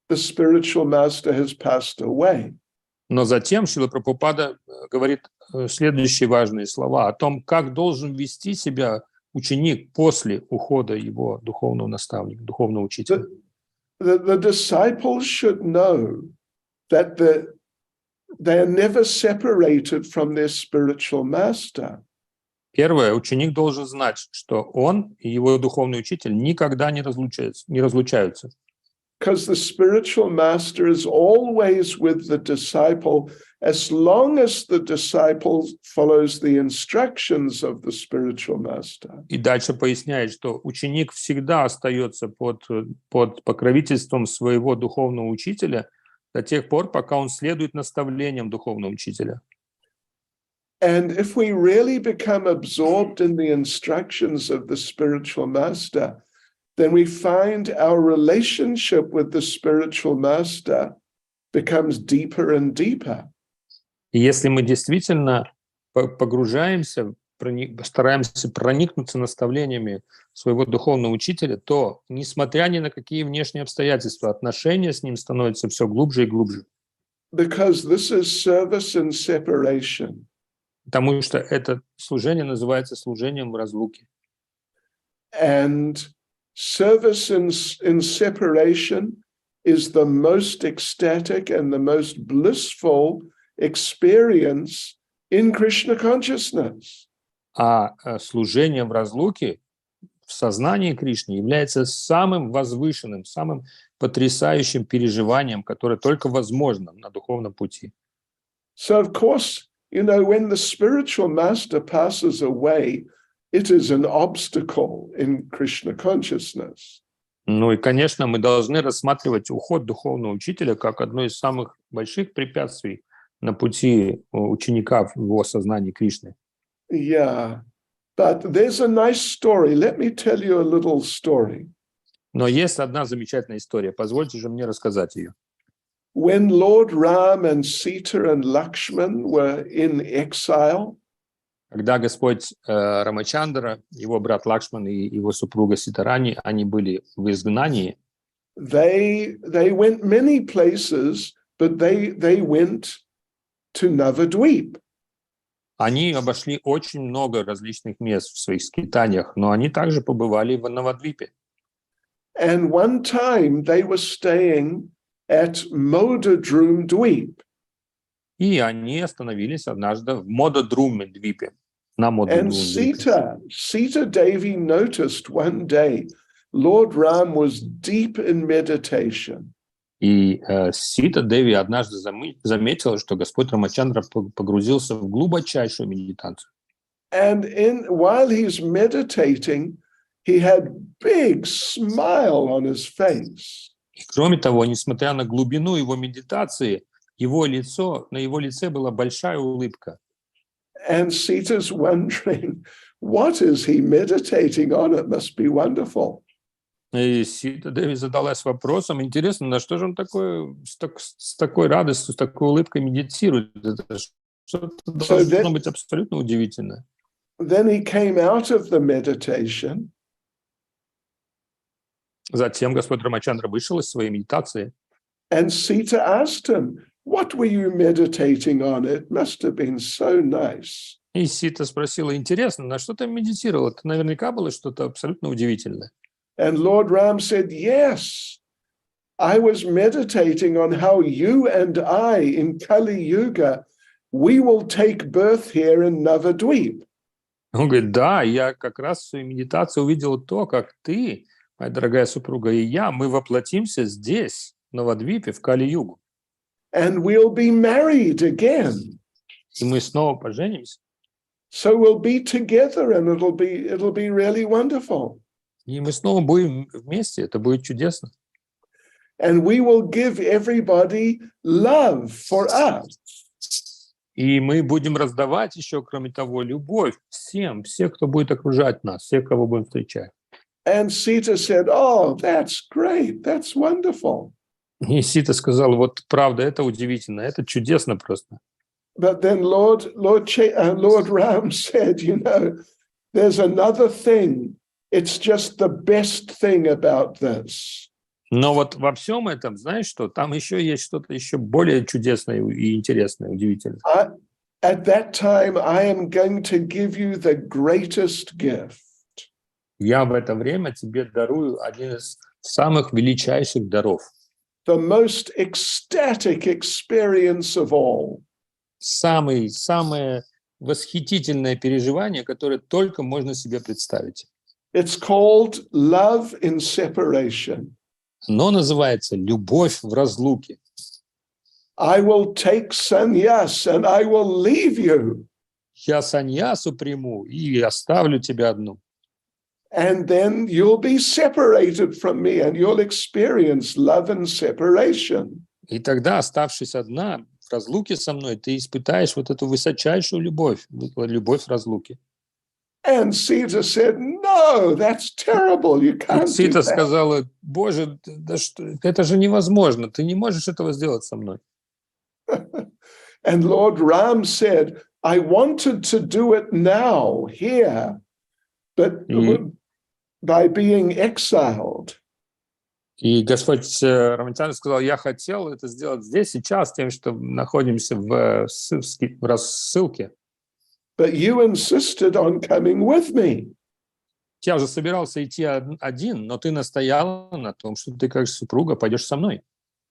the spiritual master has passed away. Но затем Шрила Прабхупада говорит следующие важные слова о том, как должен вести себя ученик после ухода его духовного наставника, духовного учителя. The disciples should know that they are never separated from their spiritual master. Первое, ученик должен знать, что он и его духовный учитель никогда не разлучаются. Because the spiritual master is always with the disciple as long as the disciple follows the instructions of the spiritual master. И дальше поясняет, что ученик всегда остается под покровительством своего духовного учителя до тех пор, пока он следует наставлениям духовного учителя. And if we really become absorbed in the instructions of the spiritual master, then we find our relationship with the spiritual master becomes deeper and deeper. И если мы действительно погружаемся, стараемся проникнуться наставлениями своего духовного учителя, то, несмотря ни на какие внешние обстоятельства, отношения с ним становятся все глубже и глубже. Because this is service in separation. Потому что это служение называется служением в разлуке. And service in separation is the most ecstatic and the most blissful experience in Krishna consciousness. А служение в разлуке в сознании Кришны является самым возвышенным, самым потрясающим переживанием, которое только возможно на духовном пути. So, of course, you know, when the spiritual master passes away, it is an obstacle in Krishna consciousness. Ну и, конечно, мы должны рассматривать уход духовного учителя как одно из самых больших препятствий на пути ученика в его сознании Кришны. Yeah, but there's a nice story. Let me tell you a little story. Но есть одна замечательная история. Позвольте же мне рассказать ее. When Lord Ram and Sita and Lakshman were in exile, когда Господь Рамачандра, его брат Лакшман и его супруга Ситарани, они были в изгнании, they went many places, but they went to Navadvip. они обошли очень много различных мест в своих скитаниях, но они также побывали в Навадвипе. And one time they were staying at Modadrum Dweep. И они остановились однажды в Модадруме-двипе. На And Модадруме-двипе. Sita Devi noticed one day Lord Ram was deep in meditation. И Сита Деви однажды заметила, что Господь Рамачандра погрузился в глубочайшую медитацию. And while he's meditating, he had big smile on his face. И кроме того, несмотря на глубину его медитации, на его лице была большая улыбка. And Sita's wondering, what is he meditating on? It must be wonderful. И Сита Деви задалась вопросом, интересно, на что же он с такой радостью, с такой улыбкой медитирует? Это что-то должно быть абсолютно удивительное. Then he came out of the meditation. Затем Господь Рамачандра вышел из своей медитации. And Sita asked him, what were you meditating on? It must have been so nice. И Сита спросила, интересно, на что ты медитировал? Это наверняка было что-то абсолютно удивительное. And Lord Ram said, yes, I was meditating on how you and I in Kali Yuga, we will take birth here in Navadvip. Он говорит, да, я как раз в своей медитации увидел то, как ты, моя дорогая супруга, и я, мы воплотимся здесь, в Навадвипе, в Кали-югу. And we'll be married again. И мы снова поженимся. So we'll be together and it'll be really wonderful. И мы снова будем вместе, это будет чудесно. And we will give everybody love for us. И мы будем раздавать еще, кроме того, любовь всем, кто будет окружать нас, всех, кого будем встречать. And Sita said, oh, that's great, that's wonderful. И Сита сказала, вот правда, это удивительно, это чудесно просто. But then Lord Ram said, you know, there's another thing. It's just the best thing about this. Но вот во всем этом, знаешь что, там еще есть что-то еще более чудесное и интересное, удивительное. At that time, I am going to give you the greatest gift. Я в это время тебе дарую один из самых величайших даров. The most ecstatic experience of all. Самое восхитительное переживание, которое только можно себе представить. It's called love in separation. Оно называется «любовь в разлуке». I will take sannyas and I will leave you. Я саньясу приму и оставлю тебя одну. And then you'll be separated from me and you'll experience love and separation. И тогда, оставшись одна, в разлуке со мной, ты испытаешь вот эту высочайшую любовь в разлуке. And Sita said, no, that's terrible. You can't do Сита that. сказала: Боже, да что, это же невозможно, ты не можешь этого сделать со мной. And Lord Ram said, I wanted to do it now, here, but by being exiled. И Господь Рамачандра сказал: я хотел это сделать здесь, сейчас, тем, что находимся в рассылке. But you insisted on coming with me. Я уже собирался идти один, но ты настояла на том, что ты как супруга пойдешь со мной.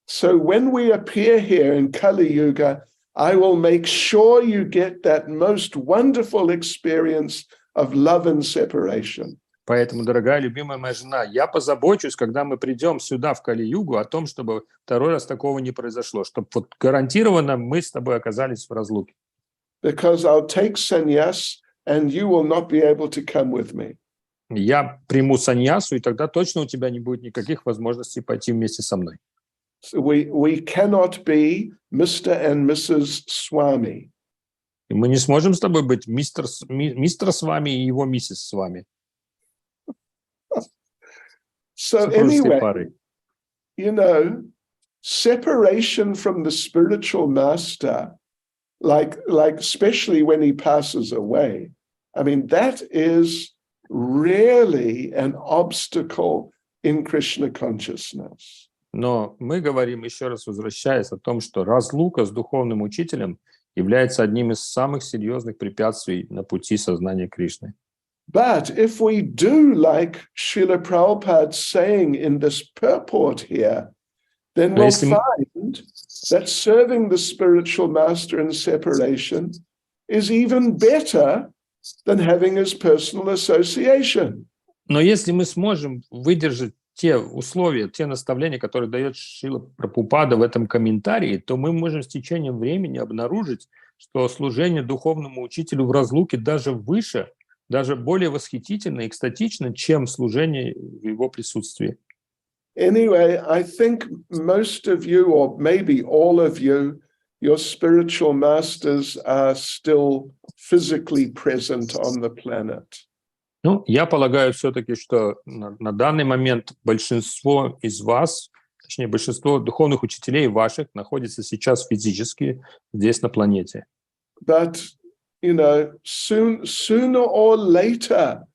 So when we appear here in Kali Yuga, I will make sure you get that most wonderful experience of love and separation. Поэтому, дорогая, любимая моя жена, я позабочусь, когда мы придем сюда, в Кали-югу, о том, чтобы второй раз такого не произошло, чтобы вот гарантированно мы с тобой оказались в разлуке. Because I'll take sannyas and you will not be able to come with me. Я приму саньясу, и тогда точно у тебя не будет никаких возможностей пойти вместе со мной. So we cannot be Mr. and Mrs. Swami. И мы не сможем с тобой быть мистер Свами и его миссис Свами. So anyway, you know, separation from the spiritual master, like especially when he passes away, I mean, that is really an obstacle in Krishna consciousness. Но мы говорим, еще раз возвращаясь, о том, что разлука с духовным учителем является одним из самых серьезных препятствий на пути сознания Кришны. But if we do like Šrila Prabhupada saying in this purport here, then we'll find that serving the spiritual master in separation is even better than having his personal association. Но если мы сможем выдержать те условия, те наставления, которые дает Шрила Прабхупада в этом комментарии, то мы можем с течением времени обнаружить, что служение духовному учителю в разлуке даже выше, даже более восхитительно и экстатично, чем служение в его присутствии. Anyway, I think most of you, or maybe all of you, your spiritual masters are still physically present on the planet. Ну, я полагаю все-таки, что на данный момент большинство из вас, точнее, большинство духовных учителей ваших находится сейчас физически здесь, на планете. But, you know, sooner or later,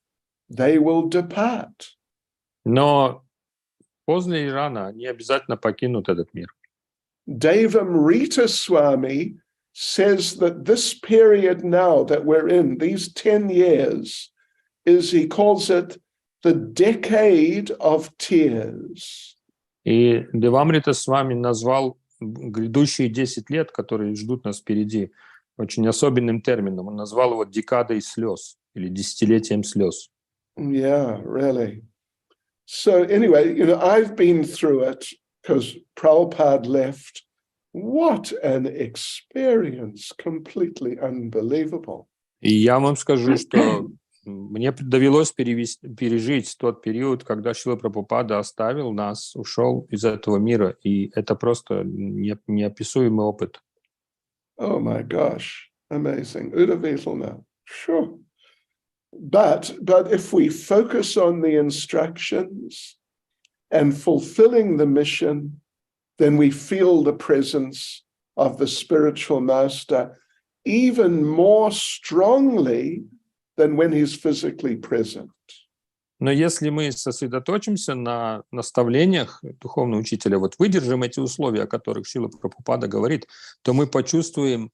they will depart. Но поздно или рано они обязательно покинут этот мир. Devamrita Swami says that this period now that we're in, these 10 years, he calls it the decade of tears. И Девамрита Свами назвал грядущие 10 лет, которые ждут нас впереди, очень особенным термином. Он назвал его декадой слез или десятилетием слез. Yeah, really. So anyway, you know, I've been through it because Prabhupada left. What an experience, completely unbelievable. И я вам скажу, что мне довелось пережить тот период, когда Шрила Прабхупада оставил нас, ушел из этого мира, и это просто неописуемый опыт. Oh my gosh, amazing. Udavitana, sure. But if we focus on the instructions and fulfilling the mission, then we feel the presence of the spiritual master even more strongly than when he's physically present. Но если мы сосредоточимся на наставлениях духовного учителя, вот выдержим эти условия, о которых Шрила Прабхупада говорит, то мы почувствуем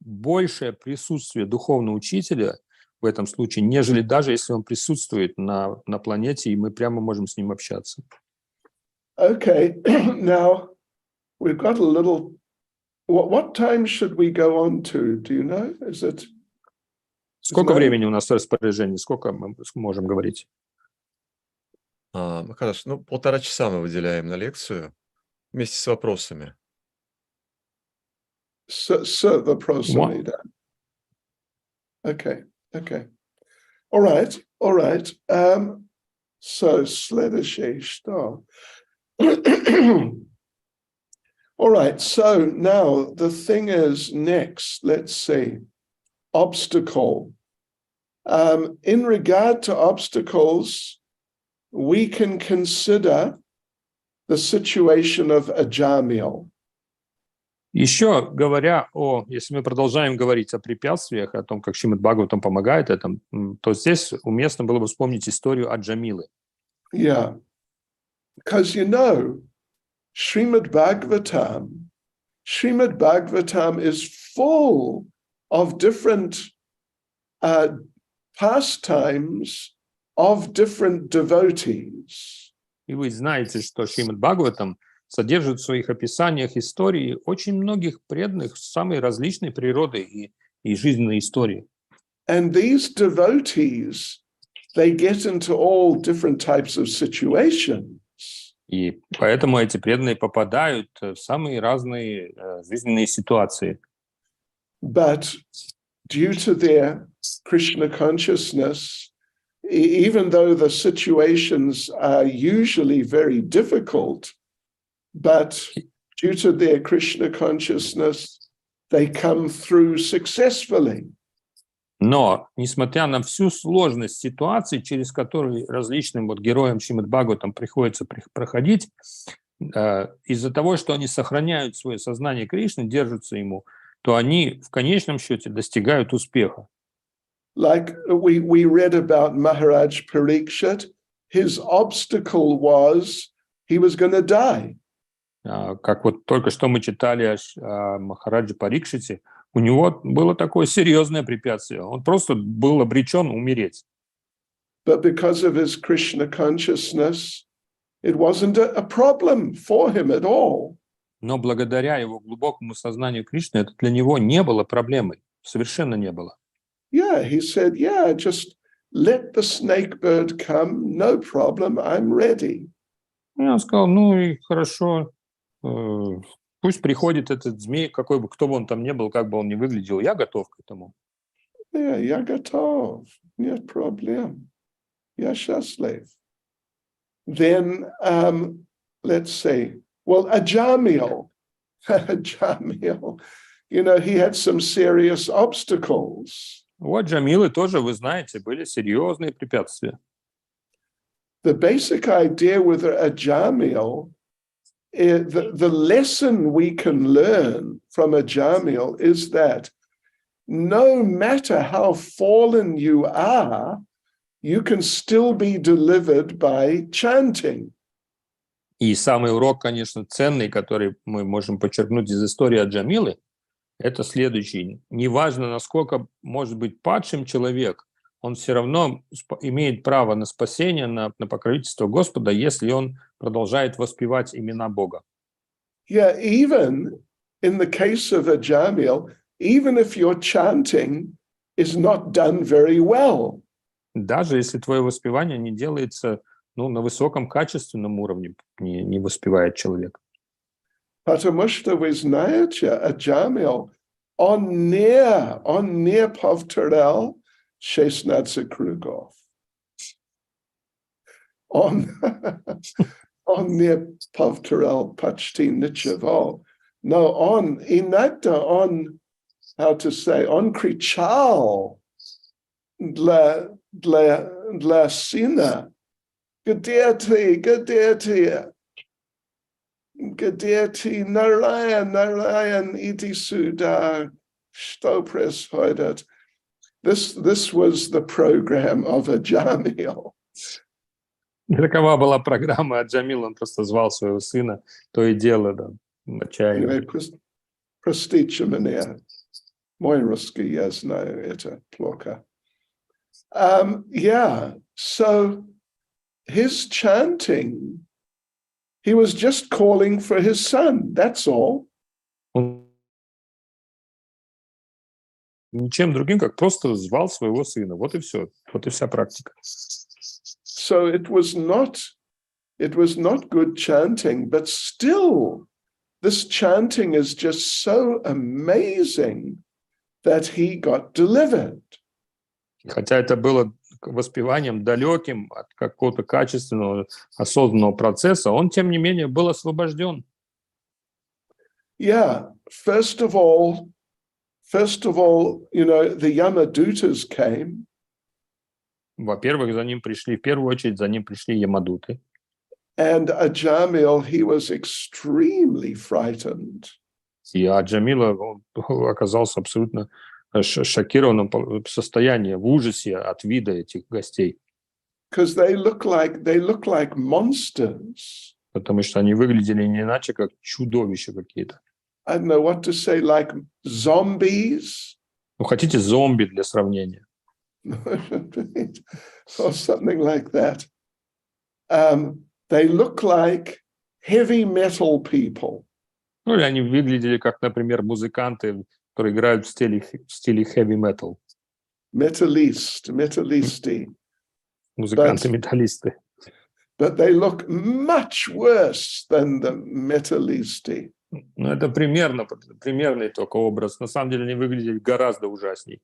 большее присутствие духовного учителя в этом случае, нежели даже если он присутствует на планете, и мы прямо можем с ним общаться. Okay, now we've got a little... What time should we go on to? Do you know? Is it... Сколько времени у нас в распоряжении? Сколько мы можем говорить? Хорошо, 1,5 часа мы выделяем на лекцию вместе с вопросами. С вопросами, да. Okay. All right. So, следующее что? All right, so now the thing is next, let's see, obstacle. In regard to obstacles, we can consider the situation of Ajamil. Еще говоря если мы продолжаем говорить о препятствиях, о том, как Шримад Бхагаватам помогает этому, то здесь уместно было бы вспомнить историю Аджамилы. Yeah, because Srimad Bhagavatam is full of different pastimes of different devotees. И вы знаете, что Шримад Бхагаватам содержит в своих описаниях истории очень многих преданных самой различной природы и жизненной истории. And these devotees, they get into all different types of situations. И поэтому эти преданные попадают в самые разные жизненные ситуации. But due to their Krishna consciousness, even though the situations are usually very difficult, but due to their Krishna consciousness, they come through successfully. Но, несмотря на всю сложность ситуации, через которые различным героям Шримад Бхагаватам приходится проходить, из-за того, что они сохраняют свое сознание Кришны, держатся ему, то они в конечном счете достигают успеха. Like we read about Maharaj Parikshit, his obstacle was he was going to die. Как только что мы читали о Махараджи Парикшите, у него было такое серьезное препятствие. Он просто был обречен умереть. But because of his Krishna consciousness, it wasn't a problem for him at all. Но благодаря его глубокому сознанию Кришны это для него не было проблемой. Совершенно не было. Yeah, he said, just let the snake bird come, no problem, I'm ready. И он сказал, и хорошо, пусть приходит этот змей, кто бы он там ни был, как бы он ни выглядел, я готов к этому. Yeah, я готов, нет проблем, я счастлив. Then, let's see, Ajamil, he had some serious obstacles. У Аджамилы тоже, вы знаете, были серьезные препятствия. The basic idea with Ajamil, the lesson we can learn from Ajamil is that no matter how fallen you are, you can still be delivered by chanting. И самый урок, конечно, ценный, который мы можем подчеркнуть из истории Аджамилы, это следующий. Неважно, насколько может быть падшим человек, он все равно имеет право на спасение, на покровительство Господа, если он продолжает воспевать имена Бога. Yeah, even in the case of Ajamil, even if your chanting is not done very well. Даже если твое воспевание не делается на высоком качественном уровне, не воспевает человек. Потому что вы знаете, Ajamil, он не повторял 16 кругов. Он не повторял почти ничего. Но он иногда, он кричал для сына, где ты, Нараян, иди сюда, что происходит? This was the program of a Jamil. Такова была программа Аджамила, он просто звал своего сына, то и дело, да, отчаянно. Anyway, простите меня. Мой русский, я знаю, это плохо. Yeah, so his chanting, he was just calling for his son, that's all. Он ничем другим, как просто звал своего сына. Вот и все. Вот и вся практика. So it was not good chanting, but still, this chanting is just so amazing that he got delivered. Хотя это было воспеванием далеким от какого-то качественного, осознанного процесса, он, тем не менее, был освобожден. Yeah, first of all, you know, the Yamadutas came. Во-первых, за ним пришли, в первую очередь, за ним пришли ямадуты. And Ajamil, he was extremely frightened. И Аджамила оказался абсолютно шокированном состоянии, в ужасе от вида этих гостей. Because they look like monsters. Потому что они выглядели не иначе, как чудовища какие-то. I don't know what to say, like zombies. Ну, хотите зомби для сравнения? Or something like that. They look like heavy metal people. Ну, или они выглядели как, например, музыканты, которые играют в стиле heavy metal. Metallisti. Музыканты-металлисты. But they look much worse than the metallisti. Ну, это примерный только образ. На самом деле они выглядели гораздо ужасней,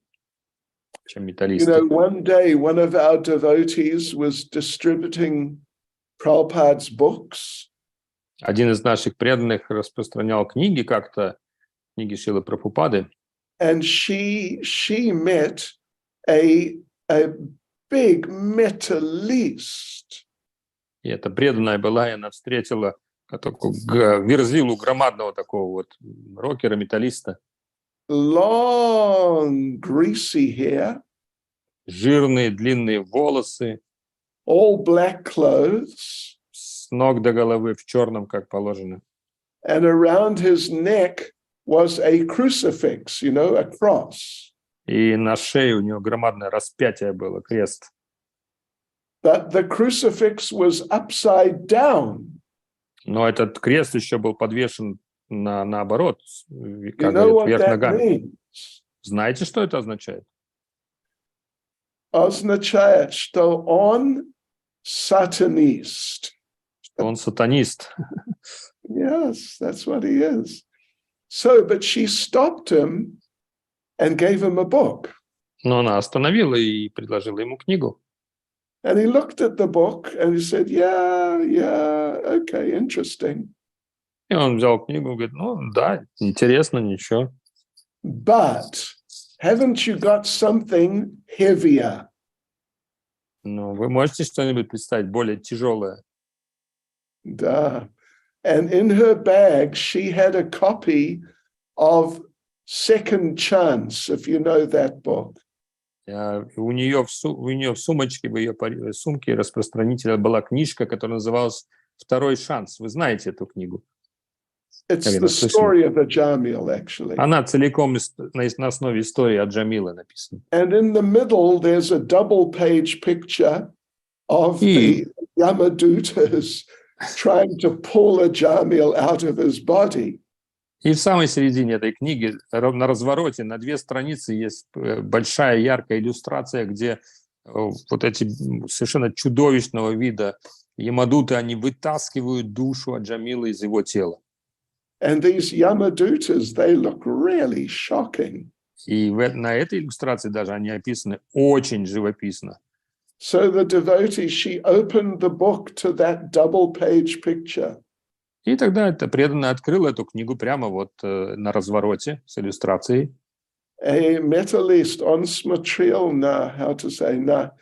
чем металлисты. You know, one day one of our devotees was distributing Prabhupada's books. Один из наших преданных распространял книги как-то, книги Шрилы Прабхупады. And she met a big metallist. И эта преданная была, и она встретила верзилу громадного такого вот рокера, металлиста. Long, greasy hair. Жирные, длинные волосы. All black clothes. С ног до головы в черном, как положено. And around his neck was a crucifix, you know, a cross. И на шее у него громадное распятие было, крест. But the crucifix was upside down. Но этот крест еще был подвешен наоборот, You как know говорят, what вверх that ногами. means? Знаете, что это означает? Означает, что он сатанист. Он сатанист. Yes, that's what he is. So, but she stopped him and gave him a book. Но она остановила и предложила ему книгу. And he looked at the book and he said, yeah, okay, interesting. И он взял книгу и говорит, ну да, интересно, ничего. But haven't you got something heavier? Ну, вы можете что-нибудь представить более тяжелое? Да. And in her bag, she had a copy of Second Chance, if you know that book. У нее в сумочке, в ее сумке распространителя была книжка, которая называлась «Второй шанс». Вы знаете эту книгу? It's the story of Ajamil, actually. Она целиком на основе истории Аджамила написана. And in the middle, there's a double-page picture of the Yamadutas trying to pull Ajamil out of his body. И в самой середине этой книги, на развороте, на 2 страницы, есть большая яркая иллюстрация, где вот эти совершенно чудовищного вида ямадуты, они вытаскивают душу Аджамила из его тела. And these Yamadutas, they look really shocking. И на этой иллюстрации даже они описаны очень живописно. So the devotee, she opened the book to that double-page picture. И тогда эта преданная открыла эту книгу прямо вот на развороте с иллюстрацией. A metallist, он смотрел на, how to say, на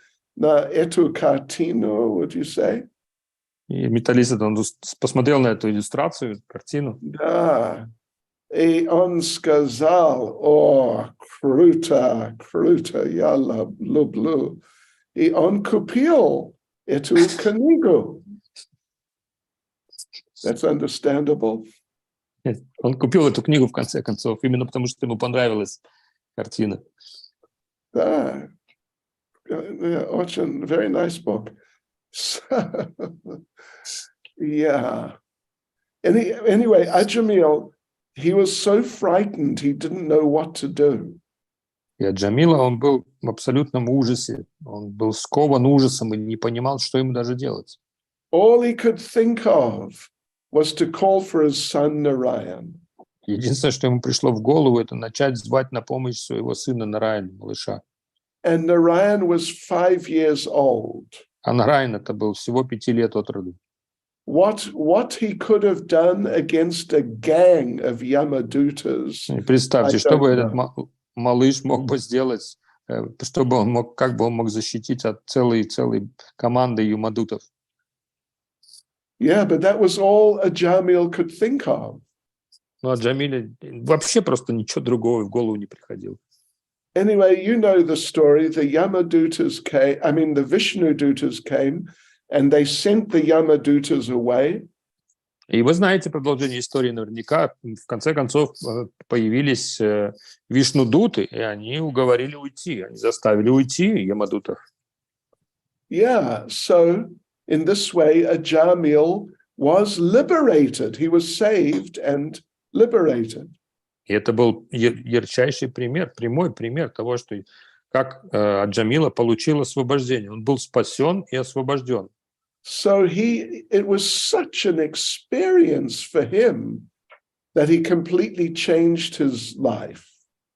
эту картину, would you say? И металлист он посмотрел на эту иллюстрацию, картину. Да. И он сказал: «О, круто, круто, я люблю». И он купил эту книгу. That's understandable. Он купил эту книгу в конце концов, именно потому что ему понравилась картина. Да. Очень, very nice book. So, yeah. Anyway, Ajamil, he was so frightened, he didn't know what to do. И Аджамила, он был в абсолютном ужасе. Он был скован ужасом и не понимал, что ему даже делать. All he could think of was to call for his son Narayan. Единственное, что ему пришло в голову, это начать звать на помощь своего сына Нараяна, малыша. And Narayan was 5 years old. А Нараян это был всего 5 лет от роду. What he could have done against a gang of Yamadutas. И представьте, I что бы don't этот малыш мог бы сделать, чтобы он мог, как бы он мог защитить от целой команды юмадутов. Yeah, but that was all Ajamil could think of. Ну, а Джамиле вообще просто ничего другого в голову не приходило. Anyway, you know the story. The Yamadutas came, the Vishnudutas came, and they sent the Yamadutas away. И вы знаете продолжение истории наверняка. В конце концов появились вишнудуты, и они уговорили уйти. Они заставили уйти ямадутов. Yeah, so in this way, Ajamil was liberated. He was saved and liberated. И это был ярчайший пример, прямой пример того, что как Аджамила получил освобождение. Он был спасен и освобожден. So it was such an experience for him that he completely changed his life.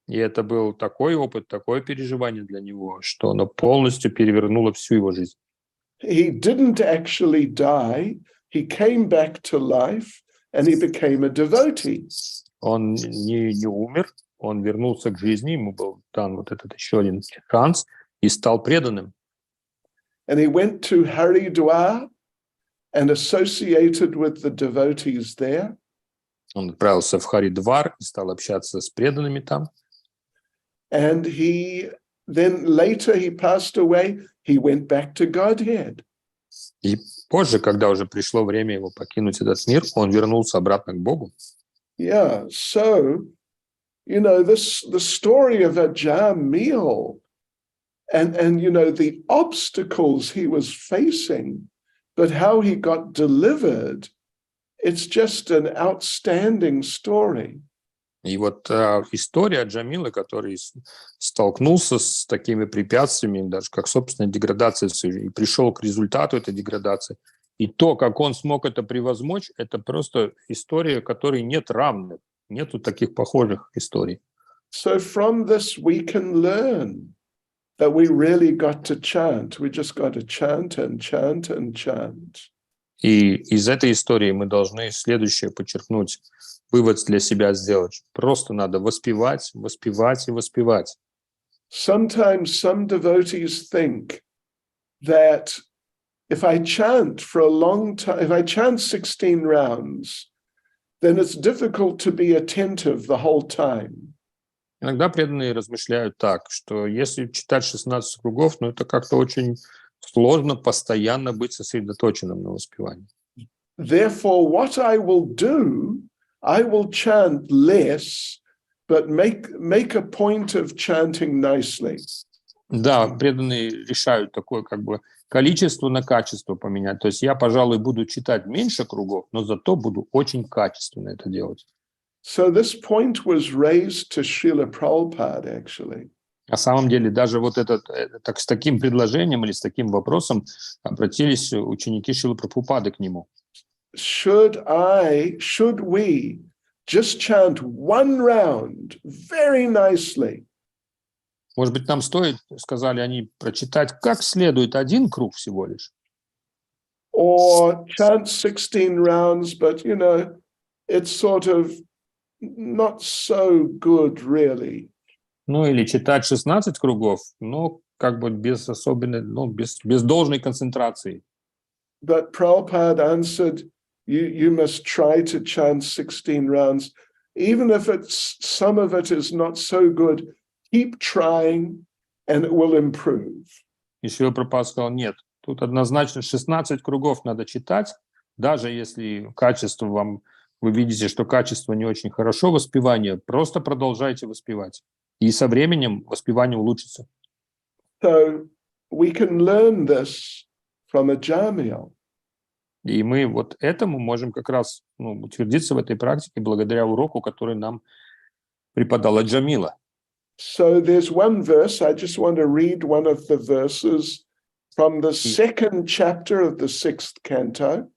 И это был такой опыт, такое переживание для него, что оно полностью перевернуло всю его жизнь. He didn't actually die. He came back to life and he became a devotee. Он не умер, он вернулся к жизни, ему был дан вот этот еще один шанс и стал преданным. And he went to Haridwar and associated with the devotees there. Он отправился в Харидвар и стал общаться с преданными там. And then later he passed away, he went back to Godhead. И позже, когда уже пришло время его покинуть этот мир, он вернулся обратно к Богу. Yeah, so, the story of Ajamil and the obstacles he was facing, but how he got delivered, it's just an outstanding story. И вот история Аджамилы, который столкнулся с такими препятствиями, даже как собственная деградация, и пришел к результату этой деградации, и то, как он смог это превозмочь, это просто история, которой нет равных, нету таких похожих историй. So from this we can learn that we really got to chant. We just got to chant and chant and chant. И из этой истории мы должны следующее подчеркнуть, вывод для себя сделать. Просто надо воспевать, воспевать и воспевать. Sometimes some devotees think that if I chant for a long time, if I chant 16 rounds, then it's difficult to be attentive the whole time. Иногда преданные размышляют так, что если читать 16 кругов, это как-то очень сложно постоянно быть сосредоточенным на воспевании. Therefore, what I will do, I will chant less, but make a point of chanting nicely. Да, преданные решают такое количество на качество поменять. То есть я, пожалуй, буду читать меньше кругов, но зато буду очень качественно это делать. So this point was raised to Шриле Прабхупаде, actually. На самом деле даже с таким предложением или с таким вопросом обратились ученики Шрилы Прабхупады к нему. Should we just chant one round very nicely? Может быть, нам стоит, сказали они, прочитать как следует один круг всего лишь? Or chant 16 rounds, but, it's sort of not so good, really. Или читать 16 кругов, но без особенной, без должной концентрации. But Prabhupada answered, you must try to chant 16 rounds even if some of it is not so good, keep trying and it will improve. И Шриле Прабхупада сказал, нет, тут однозначно 16 кругов надо читать, даже если качество вы видите, что качество не очень хорошо, воспевание, просто продолжайте воспевать. И со временем воспевание улучшится. So we can learn this from a Jamil. И мы вот этому можем как раз утвердиться в этой практике благодаря уроку, который нам преподала Джамила. So there's one verse, I just want to read one of the verses from the second chapter of the 6th canto.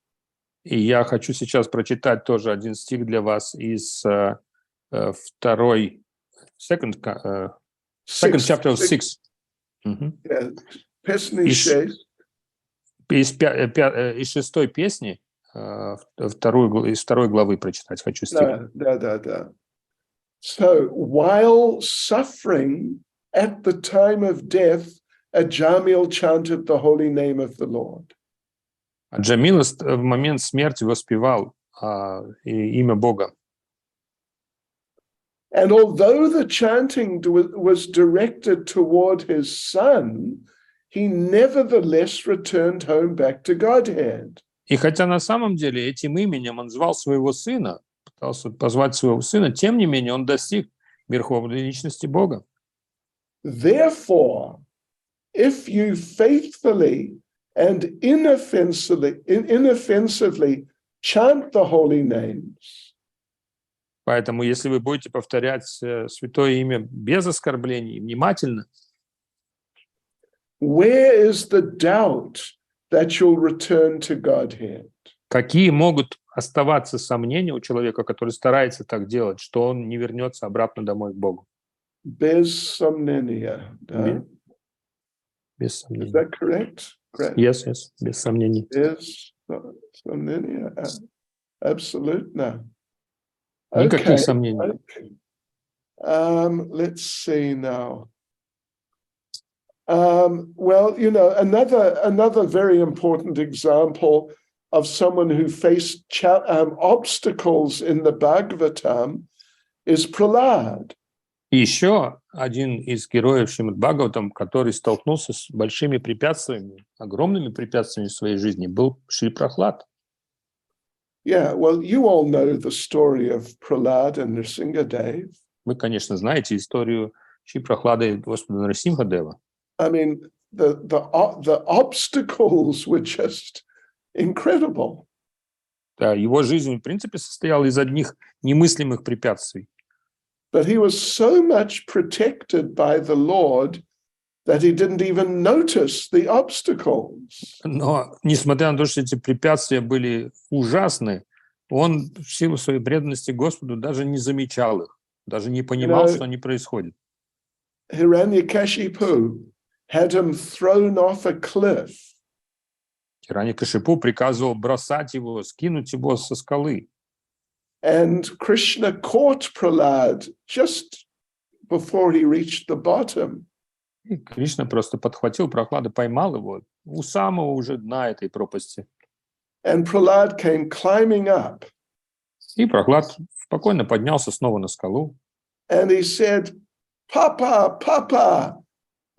И я хочу сейчас прочитать тоже один стих для вас из второй, second chapter of 6. Песни 6. Из 6 песни, из 2 главы прочитать хочу стих. Да. So, while suffering at the time of death, a Jamil chanted the holy name of the Lord. А Джамил в момент смерти воспевал имя Бога. And although the chanting was directed toward his son, he nevertheless returned home back to Godhead. И хотя на самом деле этим именем он звал своего сына, пытался позвать своего сына, тем не менее он достиг верховной личности Бога. Therefore, if you faithfully and inoffensively chant the holy names, поэтому, если вы будете повторять святое имя без оскорблений, внимательно, where is the doubt that you'll return to Godhead? Какие могут оставаться сомнения у человека, который старается так делать, что он не вернется обратно домой к Богу? Без сомнения, да? Без сомнений. Is that correct? Yes, без сомнений. Без сомнения, абсолютно. Никаких сомнений. Let's see now. Well, another very important example of someone who faced obstacles in the Bhagavatam is Prahlad. И еще один из героев Шримад Бхагаватам, который столкнулся с большими препятствиями, огромными препятствиями в своей жизни, был Шри Прахлад. Yeah, well, you all know the story of Prahlad and Nrsimhadev. Вы, конечно, знаете историю Шри Прахлада и Господа Нарасимхадева. I mean, the obstacles were just incredible. Да, его жизнь, в принципе, состояла из одних немыслимых препятствий. But he was so much protected by the Lord that he didn't even notice the obstacles. Но, несмотря на то, что эти препятствия были ужасны, он в силу своей преданности Господу даже не замечал их, даже не понимал, что они происходят. Hiranyakashipu had him thrown off a cliff. Хираньякашипу приказывал бросать его, скинуть его со скалы. And Krishna caught Prahlad just before he reached the bottom. И Кришна просто подхватил Прохлада, поймал его у самого уже дна этой пропасти. And Prahlad came climbing up. И Прохлад спокойно поднялся снова на скалу. And he said, Papa,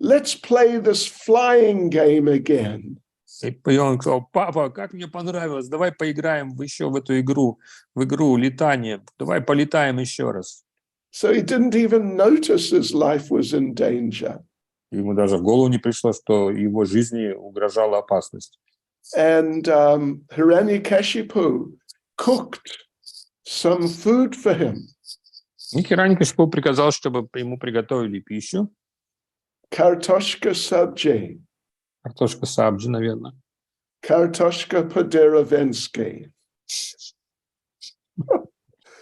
let's play this flying game again. И он сказал: папа, как мне понравилось, давай поиграем еще в эту игру, в игру летания, давай полетаем еще раз. So he didn't even notice his life was in danger. Ему даже в голову не пришло, что его жизни угрожала опасность. And Hiranyakashipu cooked some food for him. И Хираньякашипу приказал, чтобы ему приготовили пищу. Kartoshka sabji. Картошка сабджи, наверное. Kartoshka Poderovensky.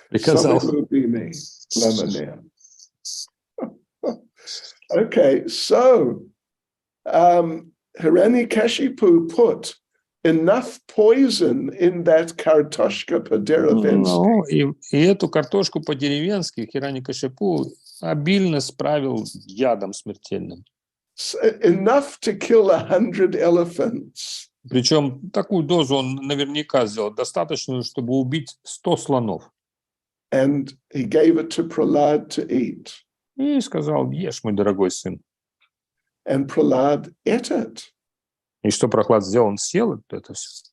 Приказал. Okay, so Hiranyakashipu put enough poison in that Kartoshka Poderovensky. Ну, и эту картошку по-деревенски Хираньякашипу обильно справил ядом смертельным. Enough to kill 100 elephants. Причем такую дозу он наверняка сделал, достаточную, чтобы убить 100 слонов. and he gave it to Prahlad to eat. И сказал: ешь, мой дорогой сын. And Prahlad ate it. И что Прохлад сделал? Он съел это все.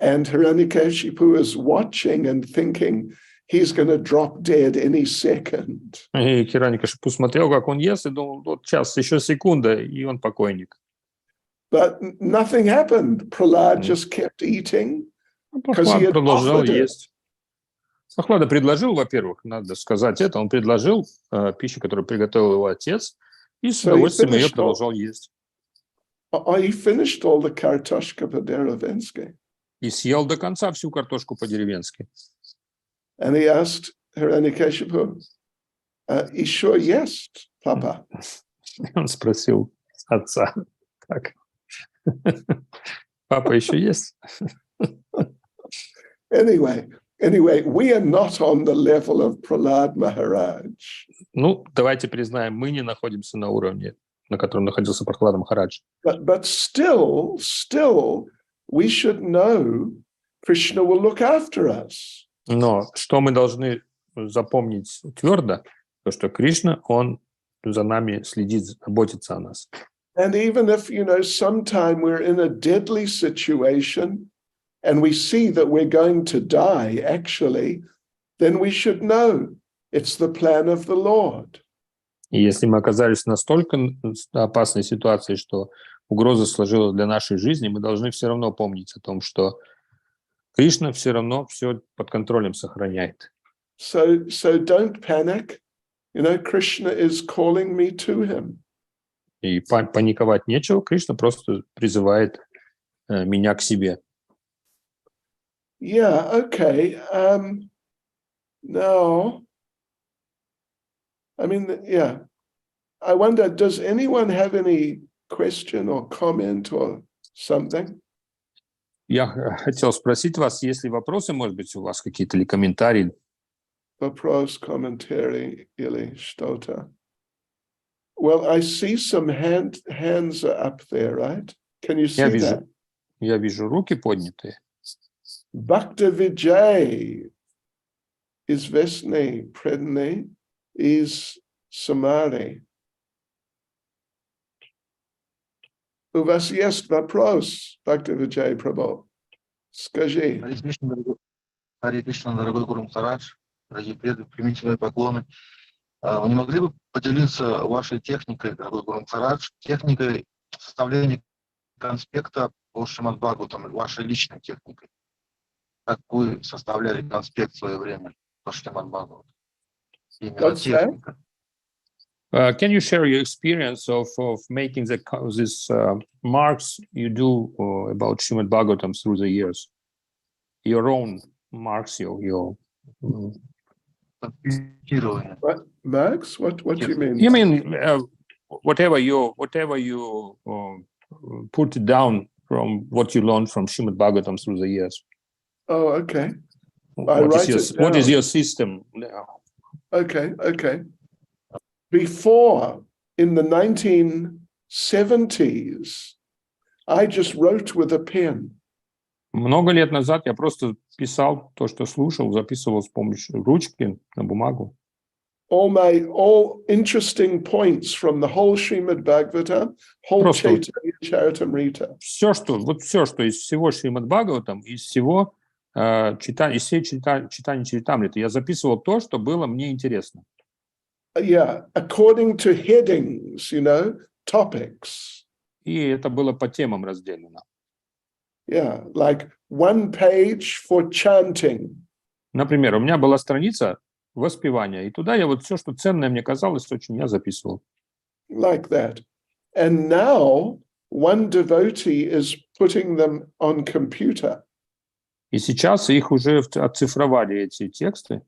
And Hiranyakashipu is watching and thinking he's going to drop dead any second. И Хираникашипу смотрел, как он ест, и думал: вот сейчас, еще секунда, и он покойник. But nothing happened. Prahlad just kept eating. Прохлад продолжал есть. Прохлада предложил, во-первых, надо сказать это, он предложил пищу, которую приготовил его отец, и с удовольствием ее продолжал есть. He finished all the kartoshka по-деревенски. И съел до конца всю картошку по-деревенски. And he asked Hiranyakashipu, "He sure yeast, Papa?" Он спросил отца: как? Папа еще есть? Anyway, we are not on the level of Prahlad Maharaj. Ну, давайте признаем, мы не находимся на уровне, на котором находился Прохлада Махарадж. But still, we should know Krishna will look after us. Но что мы должны запомнить твердо, то что Кришна, он за нами следит, заботится о нас. And even if, sometime we're in a deadly situation and we see that we're going to die, actually, then we should know it's the plan of the Lord. И если мы оказались в настолько опасной ситуации, что угроза сложилась для нашей жизни, мы должны все равно помнить о том, что Кришна все равно все под контролем сохраняет. So don't panic. Krishna is calling me to him. И паниковать нечего, Кришна просто призывает меня к себе. Yeah, okay. Now, I wonder, does anyone have any question or comment or something? Я хотел спросить вас, есть ли вопросы, может быть, у вас какие-то или комментарии? Вопрос, комментарий или что-то. Well, I see some hands are up there, right? Can you see that? Я вижу руки поднятые. Bhakti Vijay is Vesni, Predni is Samari. У вас есть вопрос, Bhakti Vijay Prabhu? Скажи. Харе Кришна, дорогой Гуру Махарадж, дорогие преданные, примите мои поклоны. Вы не могли бы поделиться вашей техникой, дорогой Гуру Махарадж, техникой составления конспекта по Шримад Бхагаватам, вашей личной техникой? Как вы составляли конспект в свое время по Шримад Бхагаватам? Именно техника. Can you share your experience of making these marks you do about Srimad Bhagavatam through the years? Your own marks, your What, Max? What do you mean? You mean whatever you put it down from what you learned from Srimad Bhagavatam through the years? Oh, okay. What is your system now? Okay. Before, in the 1970s, I just wrote with a pen. Много лет назад я просто писал то, что слушал, записывал с помощью ручки на бумагу. All interesting points from the whole Srimad Bhagavatam, whole Chaitanya Charitamrita. Все, что из всего Шримад Бхагаватам, из всего из всей Чайтаньи Чаритамриты, я записывал то, что было мне интересно. Yeah, according to headings, topics. И это было по темам разделено. Yeah, like one page for chanting. Например, у меня была страница воспевания, и туда я вот все, что ценное мне казалось, очень я записывал. Like that. And now one devotee is putting them on computer. И сейчас их уже оцифровали, эти тексты.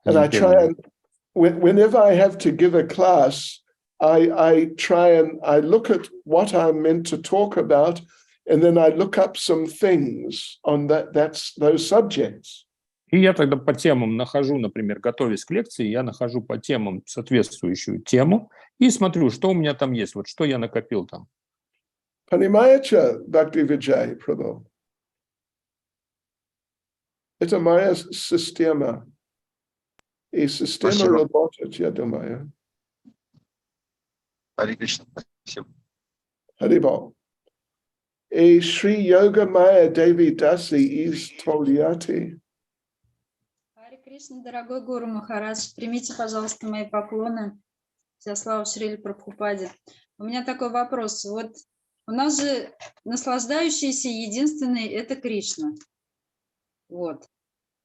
And I try and, whenever I have to give a class, I try and I look at what I'm meant to talk about, and then I look up some things on those subjects. И я тогда по темам нахожу, например, готовясь к лекции, я нахожу по темам соответствующую тему и смотрю, что у меня там есть, вот что я накопил там. Понимаете, Bhakti Vijay Prabhu? Это моя система. И система Спасибо. работает, я думаю. Харе Кришна. Спасибо. Харибол. И Шри Йога Майя Деви Даси из Тольятти. Харе Кришна, дорогой Гуру Махарадж, примите, пожалуйста, мои поклоны. Вся слава Шриле Прабхупаде. У меня такой вопрос. Вот у нас же наслаждающийся единственный – это Кришна. Вот.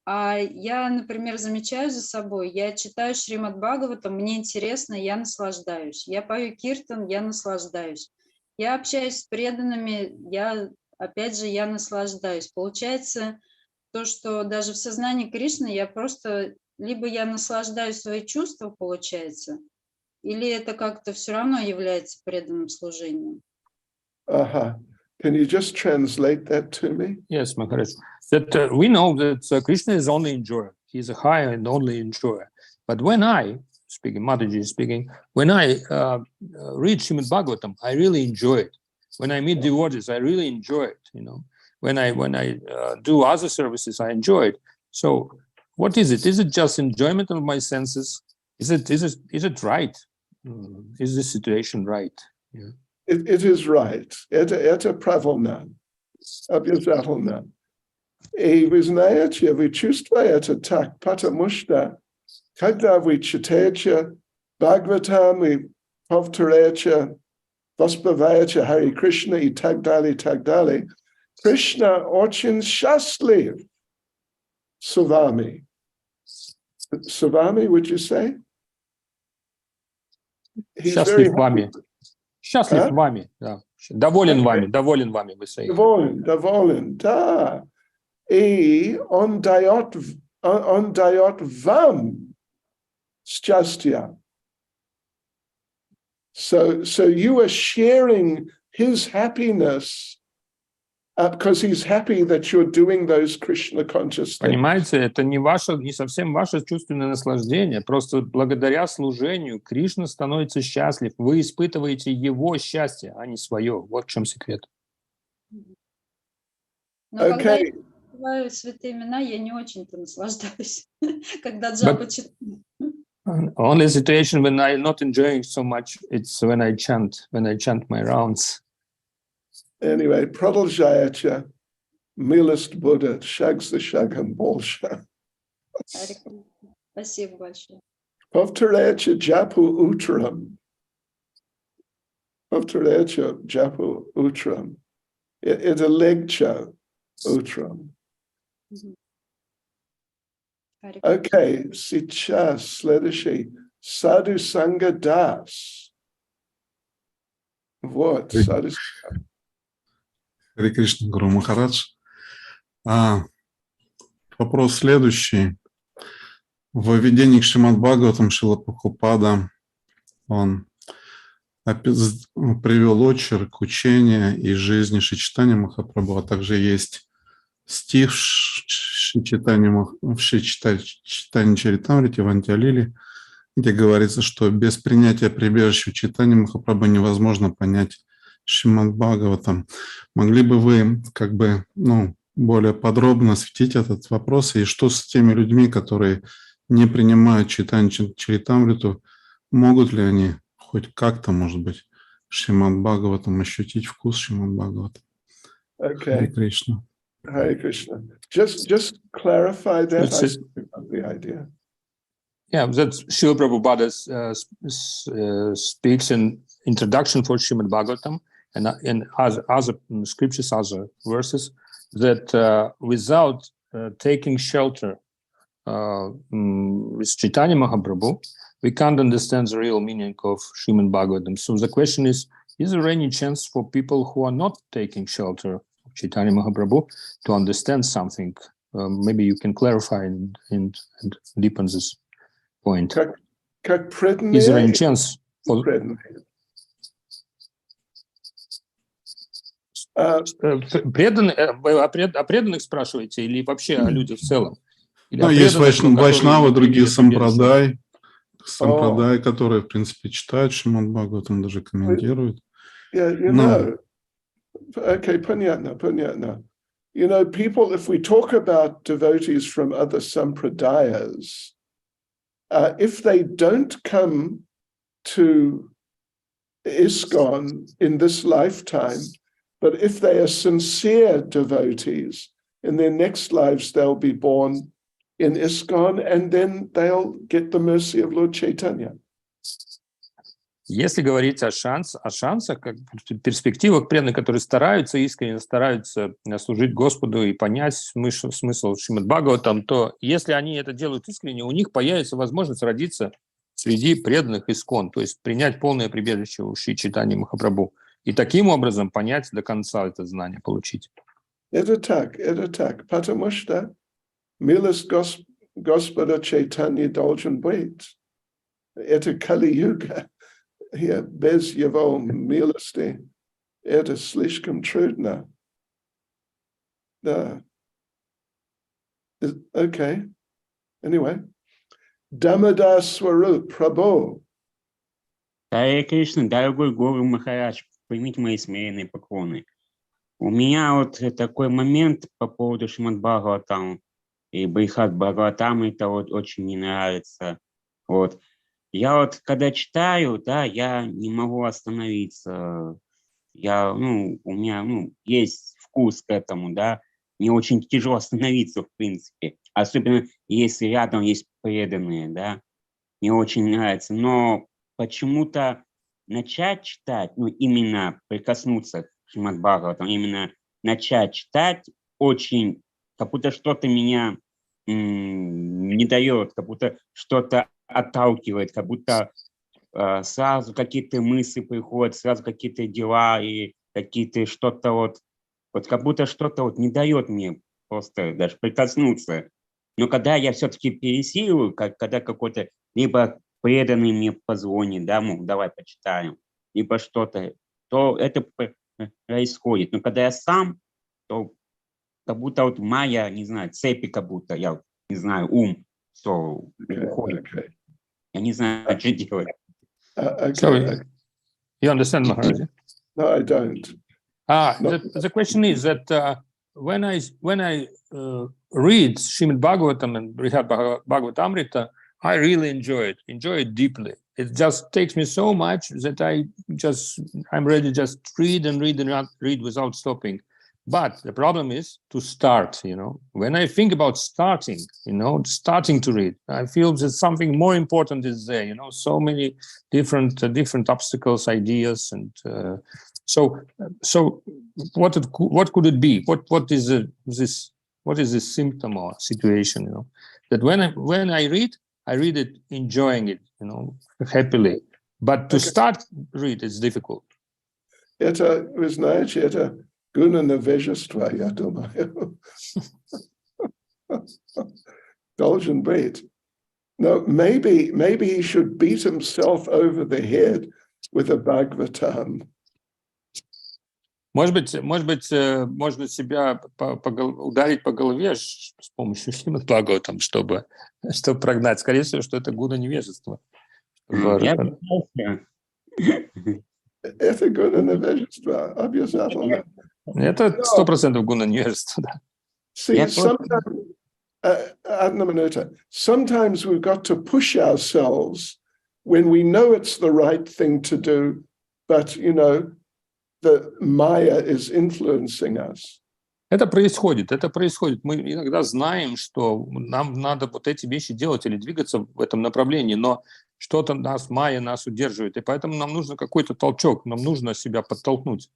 А я, например, замечаю за собой, я читаю Шримад Бхагаватам, мне интересно, я наслаждаюсь. Я пою киртан, я наслаждаюсь. Я общаюсь с преданными, опять же, я наслаждаюсь. Получается, то, что даже в сознании Кришны я просто, либо я наслаждаю свои чувства, получается, или это как-то все равно является преданным служением. Ага. Can you just translate that to me? Yes, Maharaj. That we know that Krishna is only enjoyer. He's a high and only enjoyer. But when I, speaking, Mataji is speaking, when I read Srimad Bhagavatam, I really enjoy it. When I meet devotees, I really enjoy it. You know, when I do other services, I enjoy it. So, what is it? Is it just enjoyment of my senses? Is it right? Is this situation right? Yeah. It is right. Это правильно. Обязательно. И вы знаете, вы чувствуете так, потому что когда вы читаете Бхагаватам, вы повторяете, воспеваете Харе Кришна и так далее, Кришна очень счастлив с вами. С вами, would you say? He's Счастлив very вами. Счастлив вами, да. Доволен вами, вы say. Доволен, да. И он дает вам счастье. So you are sharing his happiness because he's happy that you're doing those Krishna conscious things. Понимаете, это не совсем ваше чувственное наслаждение. Просто благодаря служению Кришна становится счастлив. Вы испытываете его счастье, а не свое. Вот в чем секрет. Но когда я читаю святые имена, я не очень-то наслаждаюсь, когда джапа читаю. Only situation when I'm not enjoying so much, it's when I chant my rounds. Anyway, продолжайте. Милость будет, шаг за шагом больше. Спасибо большое. Повторяйте джапу утром. Повторяйте джапу утром. Это легче утром. Окей, сейчас следующий. Саду Санга Дас. Вот, Саду Санга. Харе Кришна, Гуру Махарадж. Вопрос следующий. В введении к Шримад Бхагаватам Шриле Прабхупада он привел очерк учения и жизни Шри Чайтаньи Махапрабху, а также есть стих в Шри Чайтаньи Чаритамрите в Антиалиле, где говорится, что без принятия прибежища Чайтаньи Махапрабху невозможно понять Шримад Бхагаватам. Могли бы вы более подробно осветить этот вопрос, и что с теми людьми, которые не принимают Чайтаньи Чаритамриту, могут ли они хоть как-то, может быть, Шримад Бхагаватам ощутить вкус Шримад Бхагаватам? Харе Кришна. Hare Krishna. Just clarify that. I the idea. Yeah, that Šrila Prabhupada speaks in introduction for Srimad Bhagavatam and other scriptures, other verses, that without taking shelter with Chaitanya Mahaprabhu, we can't understand the real meaning of Srimad Bhagavatam. So the question is there any chance for people who are not taking shelter of Chaitanya Mahaprabhu to understand something? Maybe you can clarify and deepen this point. Is there any chance for... О преданных спрашиваете или вообще о людях в целом? Есть вайшнавы, другие сампрадай, которые, в принципе, читают Шримад Бхагаватам, даже комментируют. Понятно. you know, people, if we talk about devotees from other sampradayas, if they don't come to ИСККОН in this lifetime, but if they are sincere devotees, in their next lives they'll be born in ИСККОН, and then they'll get the mercy of Lord Chaitanya. Если говорить о шансах, как перспективах преданных, которые стараются, искренне стараются служить Господу и понять смысл Шримад Бхагаватам, то если они это делают искренне, у них появится возможность родиться среди преданных ИСККОН, то есть принять полное прибежище у Шри Чайтаньи Махапрабху и таким образом понять до конца это знание, получить. Это так, потому что милость Господа Чайтаньи должен быть. Это Кали-юга. Без его милости это слишком трудно. Да. Okay. Anyway. Дамодар Сваруб Прабху. Харе Кришна, дорогой Гуру Махарадж, примите мои смиренные поклоны. У меня вот такой момент по поводу Шримад Бхагаватам и Брихад Бхагаватам, это вот очень не нравится. Вот. Я вот когда читаю, да, я не могу остановиться. У меня, есть вкус к этому, да. Мне очень тяжело остановиться, в принципе. Особенно, если рядом есть преданные, да. Мне очень нравится. Но почему-то начать читать, именно прикоснуться к Шримад Бхагаватам, именно начать читать очень, как будто что-то меня не дает, как будто что-то отталкивает, как будто сразу какие-то мысли приходят, сразу какие-то дела и какие-то что-то вот как будто что-то вот не дает мне просто даже прикоснуться. Но когда я все-таки пересиливаю, когда какой-то либо преданный мне позвонит, да, давай почитаем, либо что-то, то это происходит. Но когда я сам, то как будто вот моя, не знаю, цепи, как будто я, не знаю, ум, все уходит. Okay. Я не знаю, что делать. So, you understand, Maharaj? No, I don't. The question is that when I read Srimad Bhagavatam and Brihad Bhagavatamrita, I really enjoy it deeply. It just takes me so much that I'm ready to just read and read without stopping. But the problem is to start, When I think about starting to read, I feel that something more important is there, so many different obstacles, ideas, and so what could it be? What is this symptom or situation, That when I read it enjoying it, happily. But to start read is difficult. Это, вы знаете, это гуна невежества, я думаю. Должен быть. No, maybe he should beat himself over the head with a Bhagavatam. Может быть, можно себя ударить по голове с помощью Шримад Бхагаватам, чтобы прогнать. Скорее всего, что это гуна невежества. Это гуна невежества, обязательно. Это 100% гуна невежества, да. See, sometimes we've got to push ourselves when we know it's the right thing to do, but, the Maya is influencing us. Это происходит. Мы иногда знаем, что нам надо вот эти вещи делать или двигаться в этом направлении, но что-то Майя нас удерживает, и поэтому нам нужно какой-то толчок, нам нужно себя подтолкнуть.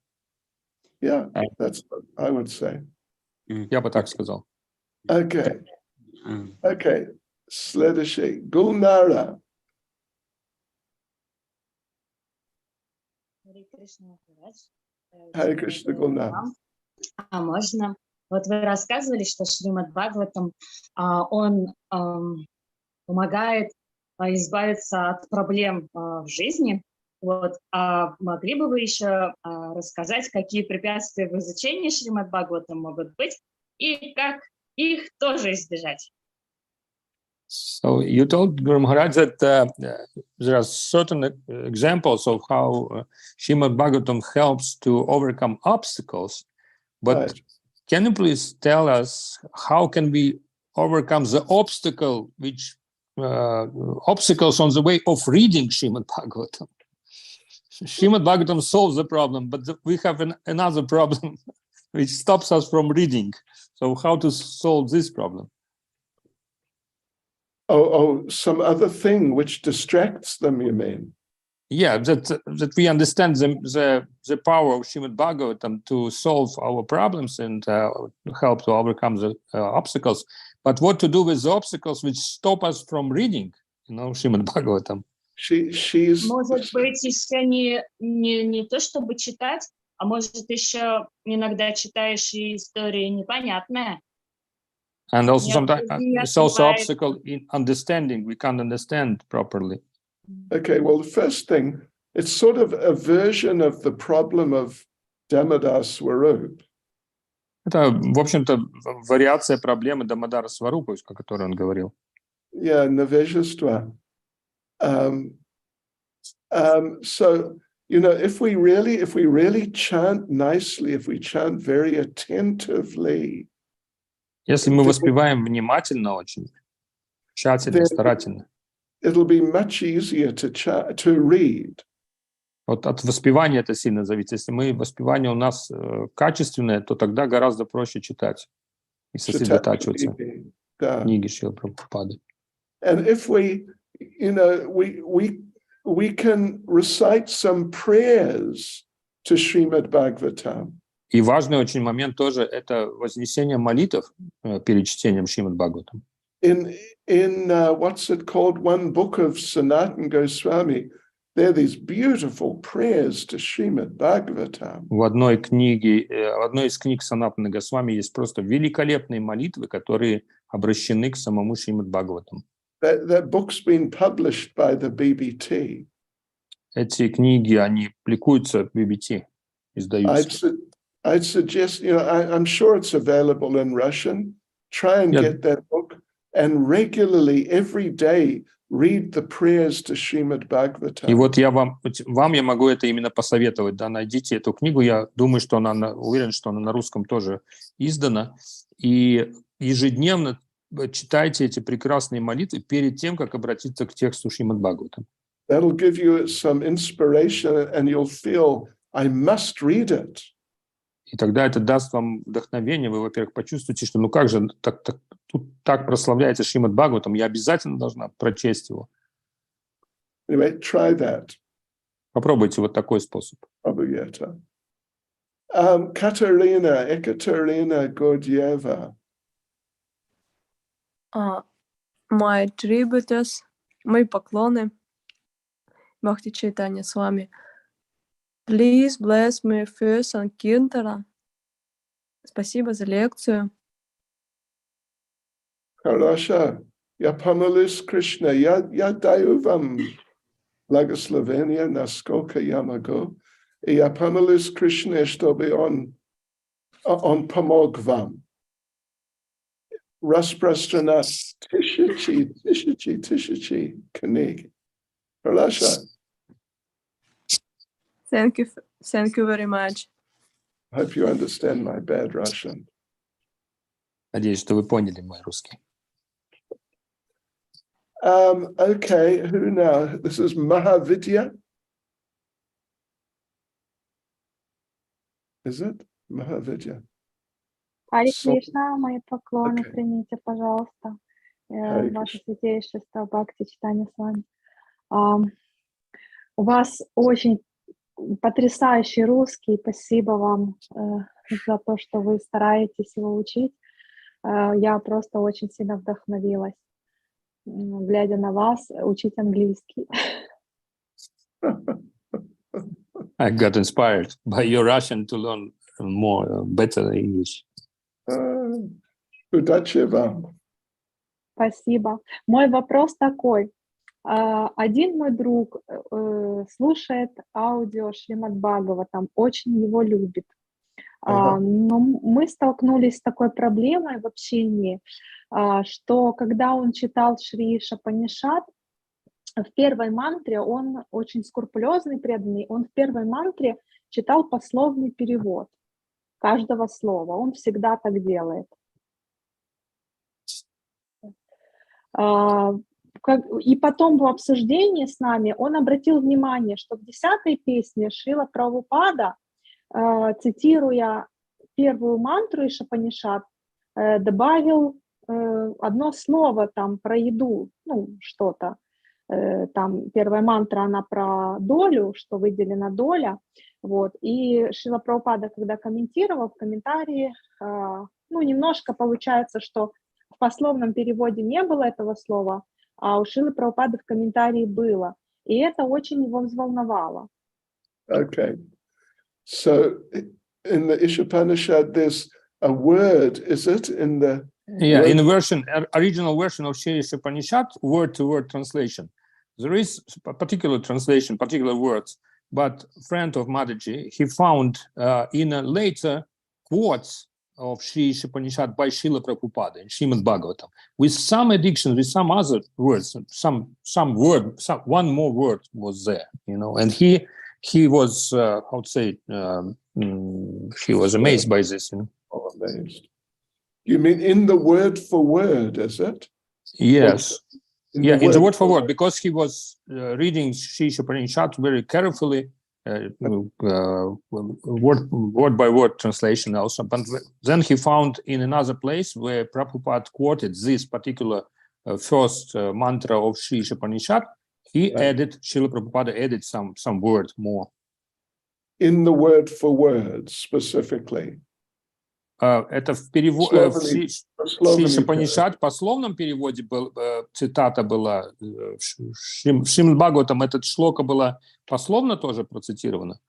Yeah, that's what I would say. Я бы так сказал. Okay. Следующий. Гулнара. Харе Кришна Гулнара. Можно. Вот вы рассказывали, что Шримад Бхагаватам, он помогает избавиться от проблем в жизни. Вот. А могли бы вы еще рассказать, какие препятствия в изучении Шримад Бхагаватам могут быть и как их тоже избежать? So you told Guru Maharaj that there are certain examples of how Srimad Bhagavatam helps to overcome obstacles, but can you please tell us how can we overcome the obstacles on the way of reading Srimad Bhagavatam? Srimad Bhagavatam solves the problem, but we have another problem which stops us from reading. So how to solve this problem? Some other thing which distracts them, you mean? Yeah, that we understand the power of Srimad Bhagavatam to solve our problems and help to overcome the obstacles. But what to do with the obstacles which stop us from reading, Srimad Bhagavatam? She's. Может быть, еще не то, чтобы читать, а может, еще иногда читаешь и истории непонятные. And also sometimes it's also obstacle in understanding. We can't understand properly. Okay, well, the first thing, it's sort of a version of the problem of Damodar Swarup. Это, в общем-то, вариация проблемы Дамодара Сварупы, о которой он говорил. Yeah, Nevejstva. So, if we really chant nicely, if we chant very attentively, если мы воспеваем внимательно очень, тщательно, старательно, it'll be much easier to read. Вот от воспевания это сильно зависит. Если воспевание у нас качественное, то тогда гораздо проще читать и сосредотачиваться. Книги Шриле Прабхупады. And if we can recite some prayers to Srimad Bhagavatam. И важный очень момент тоже это вознесение молитв перед чтением Шримад Бхагаватам. In what's it called? One book of Sanatana Goswami, there are these beautiful prayers to Srimad Bhagavatam. В одной из книг Санатаны Госвами есть просто великолепные молитвы, которые обращены к самому Шримад Бхагаватам. That book's been published by the BBT. Эти книги, они публикуются в BBT, издаются. I'd suggest, I'm sure it's available in Russian. Try and get that book and regularly, every day, read the prayers to Srimad Bhagavatam. И вот вам я могу это именно посоветовать, найдите эту книгу. Я думаю, что уверен, что она на русском тоже издана. И ежедневно читайте эти прекрасные молитвы перед тем, как обратиться к тексту Шримад Бхагаватам. That'll give you some inspiration, and you'll feel, I must read it. И тогда это даст вам вдохновение. Вы, во-первых, почувствуете, что как же тут так прославляется Шримад Бхагаватам, я обязательно должна прочесть его. Anyway, try that. Попробуйте вот такой способ. Ekaterina Gordieva. My tributes, мои поклоны, Бхакти Чайтанья Свами. Please bless me for Sankirtana. Спасибо за лекцию. Хорошо. Я помолюсь, Кришна. Я даю вам благословение, насколько я могу. И я помолюсь, Кришне, чтобы он помог вам. Распространять тысячи книг. Хорошо. Thank you very much. I hope you understand my bad Russian. Надеюсь, что вы поняли мой русский. Okay, who now? This is Mahavidya. Is it? Mahavidya. Харе Кришна, мои поклоны, примите, пожалуйста, ваше святейшество Бхакти Чайтанья Свами. У вас очень потрясающий русский, спасибо вам за то, что вы стараетесь его учить. Я просто очень сильно вдохновилась, глядя на вас, учить английский. I got inspired by your Russian to learn better English. Удачи вам. Спасибо. Мой вопрос такой. Один мой друг слушает аудио Шримад Бхагаватам, очень его любит. Но мы столкнулись с такой проблемой в общении, что когда он читал Шри Шапанишат, в первой мантре, он очень скрупулезный, преданный, он в первой мантре читал пословный перевод. каждого слова. Он всегда так делает. И потом в обсуждении с нами он обратил внимание, что в 10-й песне Шрила Прабхупада, цитируя первую мантру из Упанишад, добавил одно слово там про еду, ну, что-то. Там первая мантра, она про долю, что выделена доля. Вот. И Шрила Прабхупада, когда комментировал в комментарии, ну, немножко получается, что в пословном переводе не было этого слова, а у Шрилы Прабхупады в комментарии было. И это очень его взволновало. Okay. So in the Ishopanishad, there's a word, is it? In the Yeah, in the original version of Shri Upanishad, word-to-word translation, there is a particular translation, particular words, but friend of Mataji, he found in a later quotes of Shri Upanishad by Srila Prabhupada in Srimad Bhagavatam, with some addiction, with some other words, one more word was there, you know, and he was, how to say, he was amazed by this, you know. Amazed. You mean in the word for word, is it? Yes. In In the word for word, because he was reading Shri Upanishad very carefully, word by word translation also. But then he found in another place where Prabhupada quoted this particular first mantra of Shri Upanishad, Srila Prabhupada added some word more. In the word for word, specifically. Это в переводе в Шри Уpanishad, по словном переводе цитата была, в Шримад Бхагаватам этот шлока была пословно тоже процитирована?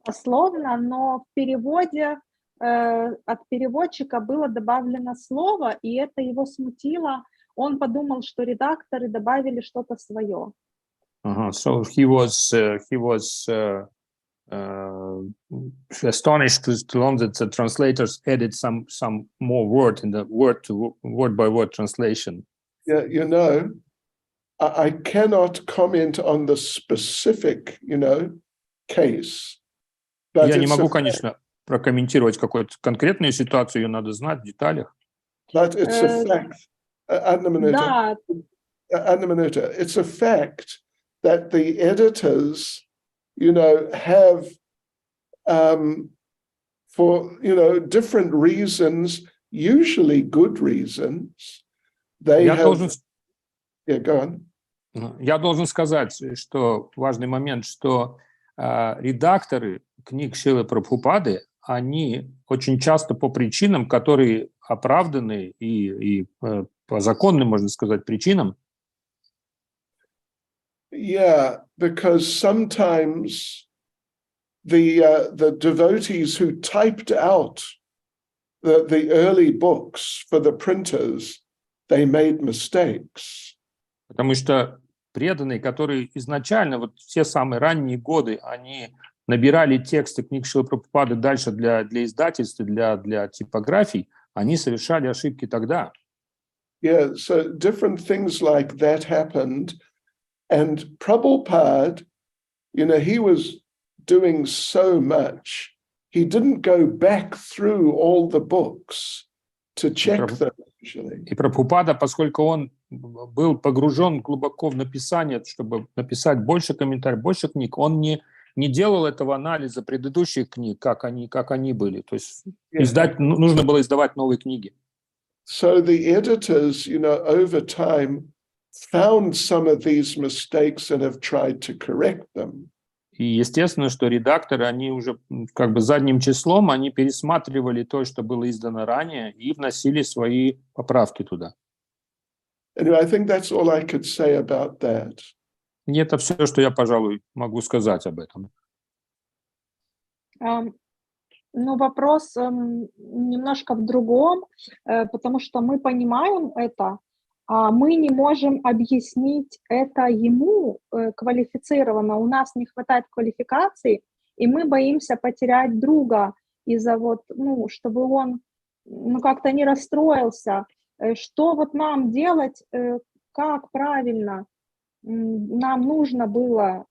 Пословно, но в переводе от переводчика было добавлено слово, и это его смутило. Он подумал, что редакторы добавили что-то свое. So he was astonished to learn that the translators added some more word in the word by word translation. Yeah, you know, I cannot comment on the specific, you know, case. Я не могу, конечно, прокомментировать какую-то конкретную ситуацию, ее надо знать в деталях. But it's a fact. Anna Minuta, it's a fact that the editors, you know, have, for, you know, different reasons, usually good reasons, they have... Yeah, go on. Я должен сказать, что важный момент, что редакторы книг Шрилы Прабхупады, они очень часто по причинам, которые оправданы и по законным, можно сказать, причинам. Yeah, because sometimes the devotees who typed out the early books for the printers, they made mistakes. Потому что преданные, которые изначально, вот в те самые ранние годы, они набирали тексты книг Шрилы Прабхупады дальше для издательств, для типографий, они совершали ошибки тогда. Yeah, so different things like that happened. And Prabhupada, you know, he was doing so much, he didn't go back through all the books to check them usually. И Прабхупада, поскольку он был погружен глубоко в написание, чтобы написать больше комментариев, больше книг, он не делал этого анализа предыдущих книг, как они были. То есть нужно было издавать новые книги. So the editors, you know, over time found some of these mistakes and have tried to correct them. И естественно, что редакторы, они уже как бы задним числом, они пересматривали то, что было издано ранее, и вносили свои поправки туда. Anyway, I think that's all I could say about that. И это все, что я, пожалуй, могу сказать об этом. Ну, вопрос немножко в другом, потому что мы понимаем это, а мы не можем объяснить это ему квалифицированно. У нас не хватает квалификации, и мы боимся потерять друга из-за вот, ну, чтобы он, ну, как-то не расстроился. Что вот нам делать, как правильно? Нам нужно было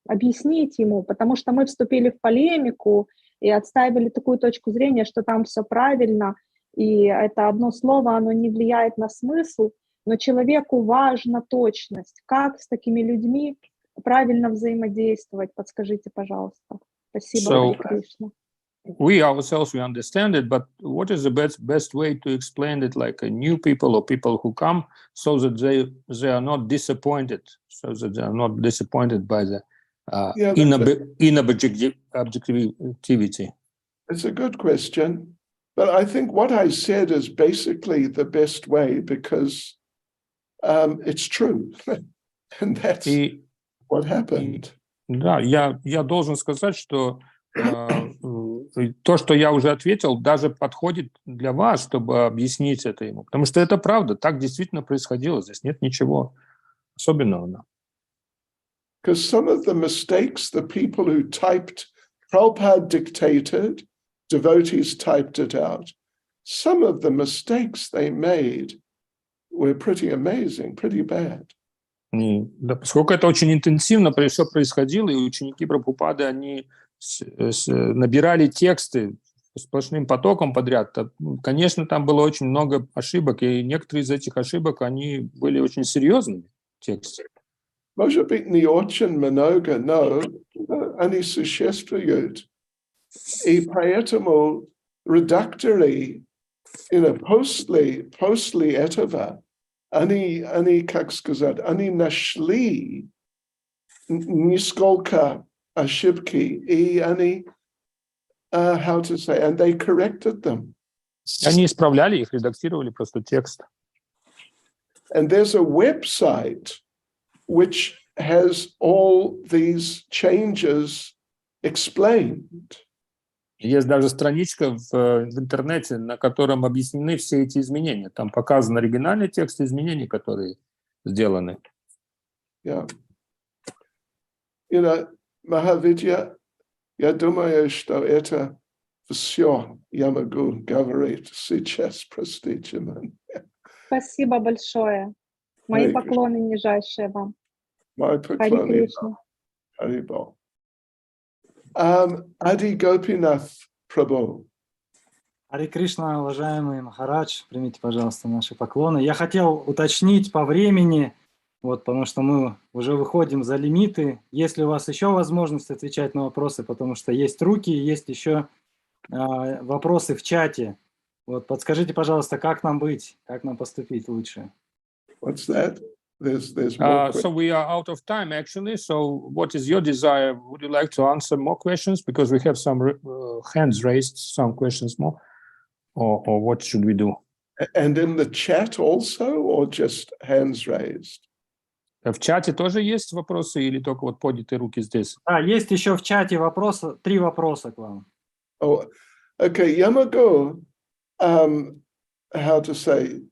объяснить ему, потому что мы вступили в полемику, и отстаивали такую точку зрения, что там все правильно, и это одно слово, оно не влияет на смысл, но человеку важна точность. Как с такими людьми правильно взаимодействовать? Подскажите, пожалуйста. Спасибо, Харе Кришна. We ourselves, we understand it, but what is the best way to explain it, like a new people or people who come, so that they are not disappointed, so that they are not disappointed by the objectivity? It's a good question, but I think what I said is basically the best way because it's true, and that's what happened. Да, я должен сказать, что то, что я уже ответил, даже подходит для вас, чтобы объяснить это ему. Потому что это правда, так действительно происходило. Здесь нет ничего особенного. Because some of the mistakes, the people who typed, Prabhupada dictated, devotees typed it out. Some of the mistakes they made were pretty amazing, pretty bad. Да, поскольку это очень интенсивно все происходило, и ученики Прабхупады, они набирали тексты сплошным потоком подряд, то, конечно, там было очень много ошибок, и некоторые из этих ошибок, они были очень серьезными тексты. Может быть, не очень много, но они существуют. И поэтому редакторы, после этого, они, как сказать, они нашли несколько ошибки, и они, how to say, and they corrected them. Они исправляли их, редактировали просто текст. And there's a website which has all these changes explained. Есть даже страничка в интернете, на котором объяснены все эти изменения. Там показан оригинальный текст изменений, которые сделаны. Yeah. Mahavидya, я думаю, что это все я могу говорить сейчас, простите меня. Спасибо большое. Мои поклоны нижайшие вам. Мои поклоны. Харибол. Ади Гопинат Прабху. Харе Кришна, уважаемый Махарадж, примите, пожалуйста, наши поклоны. Я хотел уточнить по времени, потому что мы уже выходим за лимиты. Есть ли у вас еще возможность отвечать на вопросы, потому что есть руки, есть еще вопросы в чате. Подскажите, пожалуйста, как нам быть, как нам поступить лучше? What's that? There's more So we are out of time, actually. So what is your desire? Would you like to answer more questions? Because we have some hands raised, some questions more. Or what should we do? And in the chat also, or just hands raised? В чате тоже есть вопросы или только поднятые руки здесь? Есть еще в чате вопросы, 3 вопроса к вам. Oh, okay. Я могу, how to say,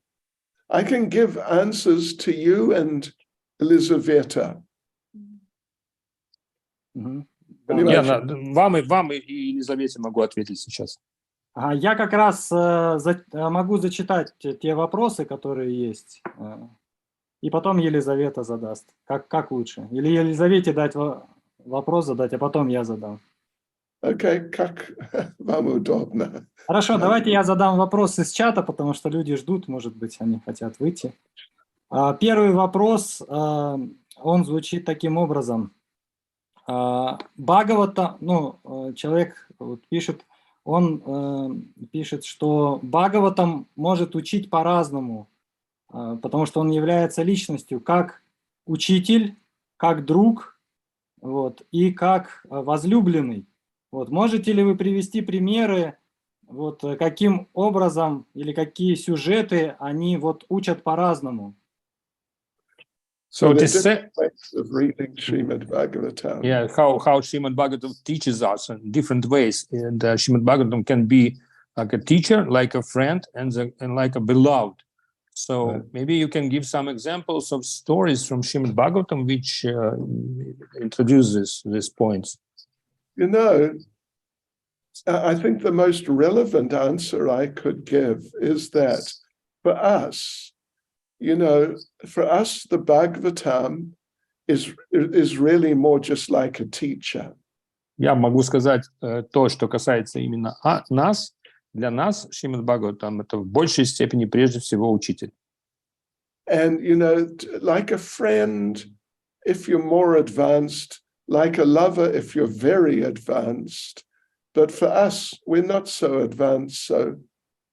I can give answers to you and Elizaveta. Я вам и Елизавете могу ответить сейчас. Я как раз могу зачитать те вопросы, которые есть, и потом Елизавета задаст. Как лучше? Или Елизавете дать вопрос задать, а потом я задам? Окей, как вам удобно. Хорошо, давайте я задам вопрос из чата, потому что люди ждут, может быть, они хотят выйти. Первый вопрос, он звучит таким образом. Бхагаватам, человек пишет, он пишет, что Бхагаватам может учить по-разному, потому что он является личностью как учитель, как друг, и как возлюбленный. Можете ли вы привести примеры, каким образом или какие сюжеты они учат по-разному? So the different ways of reading Srimad Bhagavatam. Yeah, how Srimad Bhagavatam teaches us in different ways. And Srimad Bhagavatam can be like a teacher, like a friend, and like a beloved. So maybe you can give some examples of stories from Srimad Bhagavatam which introduce these points. I think the most relevant answer I could give is that for us, for us, the Bhagavatam is really more just like a teacher. Я могу сказать то, что касается именно нас. Для нас Шримад Бхагаватам — это в большей степени прежде всего учитель. And, you know, like a friend, if you're more advanced, like a lover, if you're very advanced. But for us, we're not so advanced, so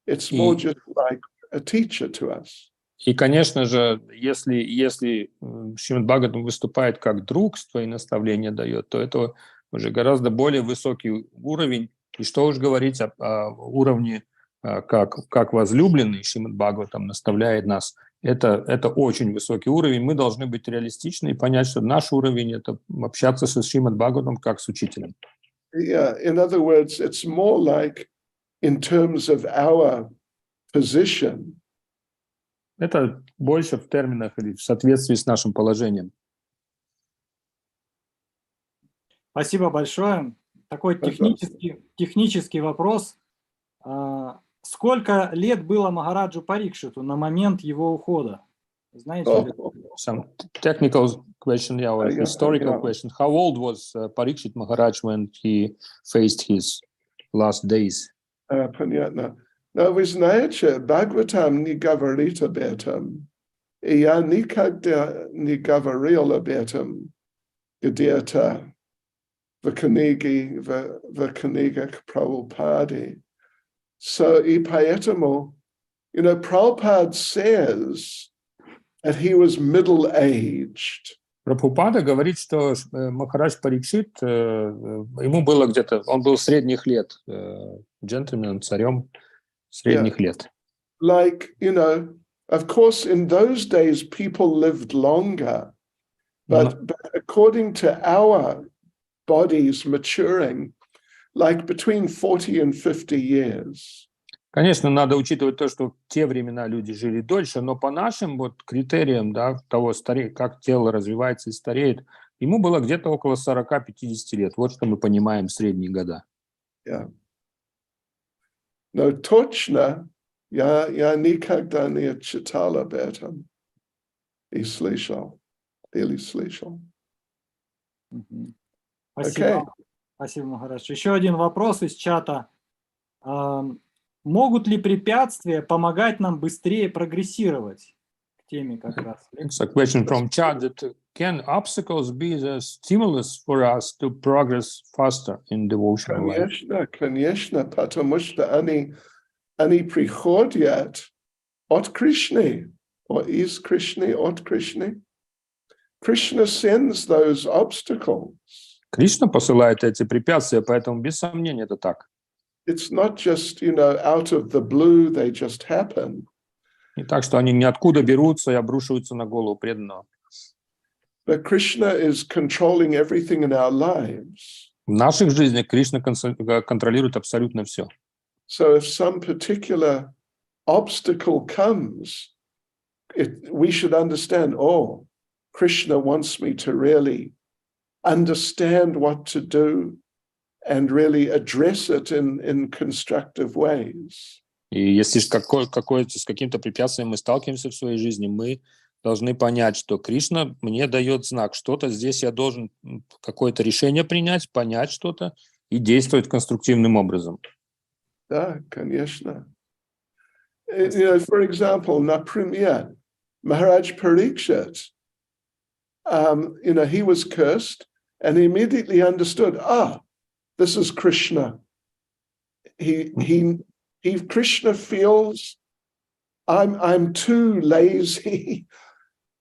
it's more just like a teacher to us. И, конечно же, если Шримад Бхагаватам выступает как друг, свои наставления дает, то это уже гораздо более высокий уровень. И что уж говорить о уровне, как возлюбленный Шримад Бхагаватам наставляет нас. Это очень высокий уровень. Мы должны быть реалистичны и понять, что наш уровень — это общаться со Шримад Бхагаватам как с учителем. Yeah, in other words, it's more like in terms of our position. Это больше в терминах или в соответствии с нашим положением. Спасибо большое. Такой технический вопрос. Сколько лет было Махараджу Парикшиту на момент его ухода? Знаете ли? Some technical question, yeah, or historical question. How old was Parikshit Maharaj when he faced his last days? Понятно. Но вы знаете, Бхагаватам не говорит об этом. И я никогда не говорил об этом где-то в книгах Прабхупады. So, и поэтому, you know, Prabhupada says that he was middle-aged. Прабхупада говорит, что Махарадж Парикшит, ему было где-то, он был средних лет, джентльменом, царем средних лет. Like, you know, of course, in those days, people lived longer, but according to our bodies maturing, like between 40 and 50 years. Конечно, надо учитывать то, что в те времена люди жили дольше, но по нашим вот критериям, да, того, как тело развивается и стареет, ему было где-то около 40-50 лет. Вот что мы понимаем средние года. Yeah. Но точно я никогда не читал об этом и слышал, или слышал. Спасибо. Okay. Спасибо, Махарадж. Еще один вопрос из чата. Могут ли препятствия помогать нам быстрее прогрессировать? К теме как раз. It's a question from chat that can obstacles be the stimulus for us to progress faster in devotional life? Конечно, потому что они приходят от Кришны, из Кришны, от Кришны. Krishna sends those obstacles. Кришна посылает эти препятствия, поэтому без сомнения это так. It's not just, you know, out of the blue, they just happen. Не так, что они ниоткуда берутся и обрушиваются на голову преданного. But Krishna is controlling everything in our lives. В наших жизнях Кришна контролирует абсолютно все. So if some particular obstacle comes, we should understand, oh, Krishna wants me to really understand what to do and really address it in constructive ways. И если с каким-то препятствием мы сталкиваемся в своей жизни, мы должны понять, что Кришна мне дает знак, что-то здесь я должен какое-то решение принять, понять что-то и действовать конструктивным образом. Да, конечно. You know, for example, например, Maharaj Parikshit, you know, he was cursed and he immediately understood, this is Krishna. Krishna feels I'm too lazy,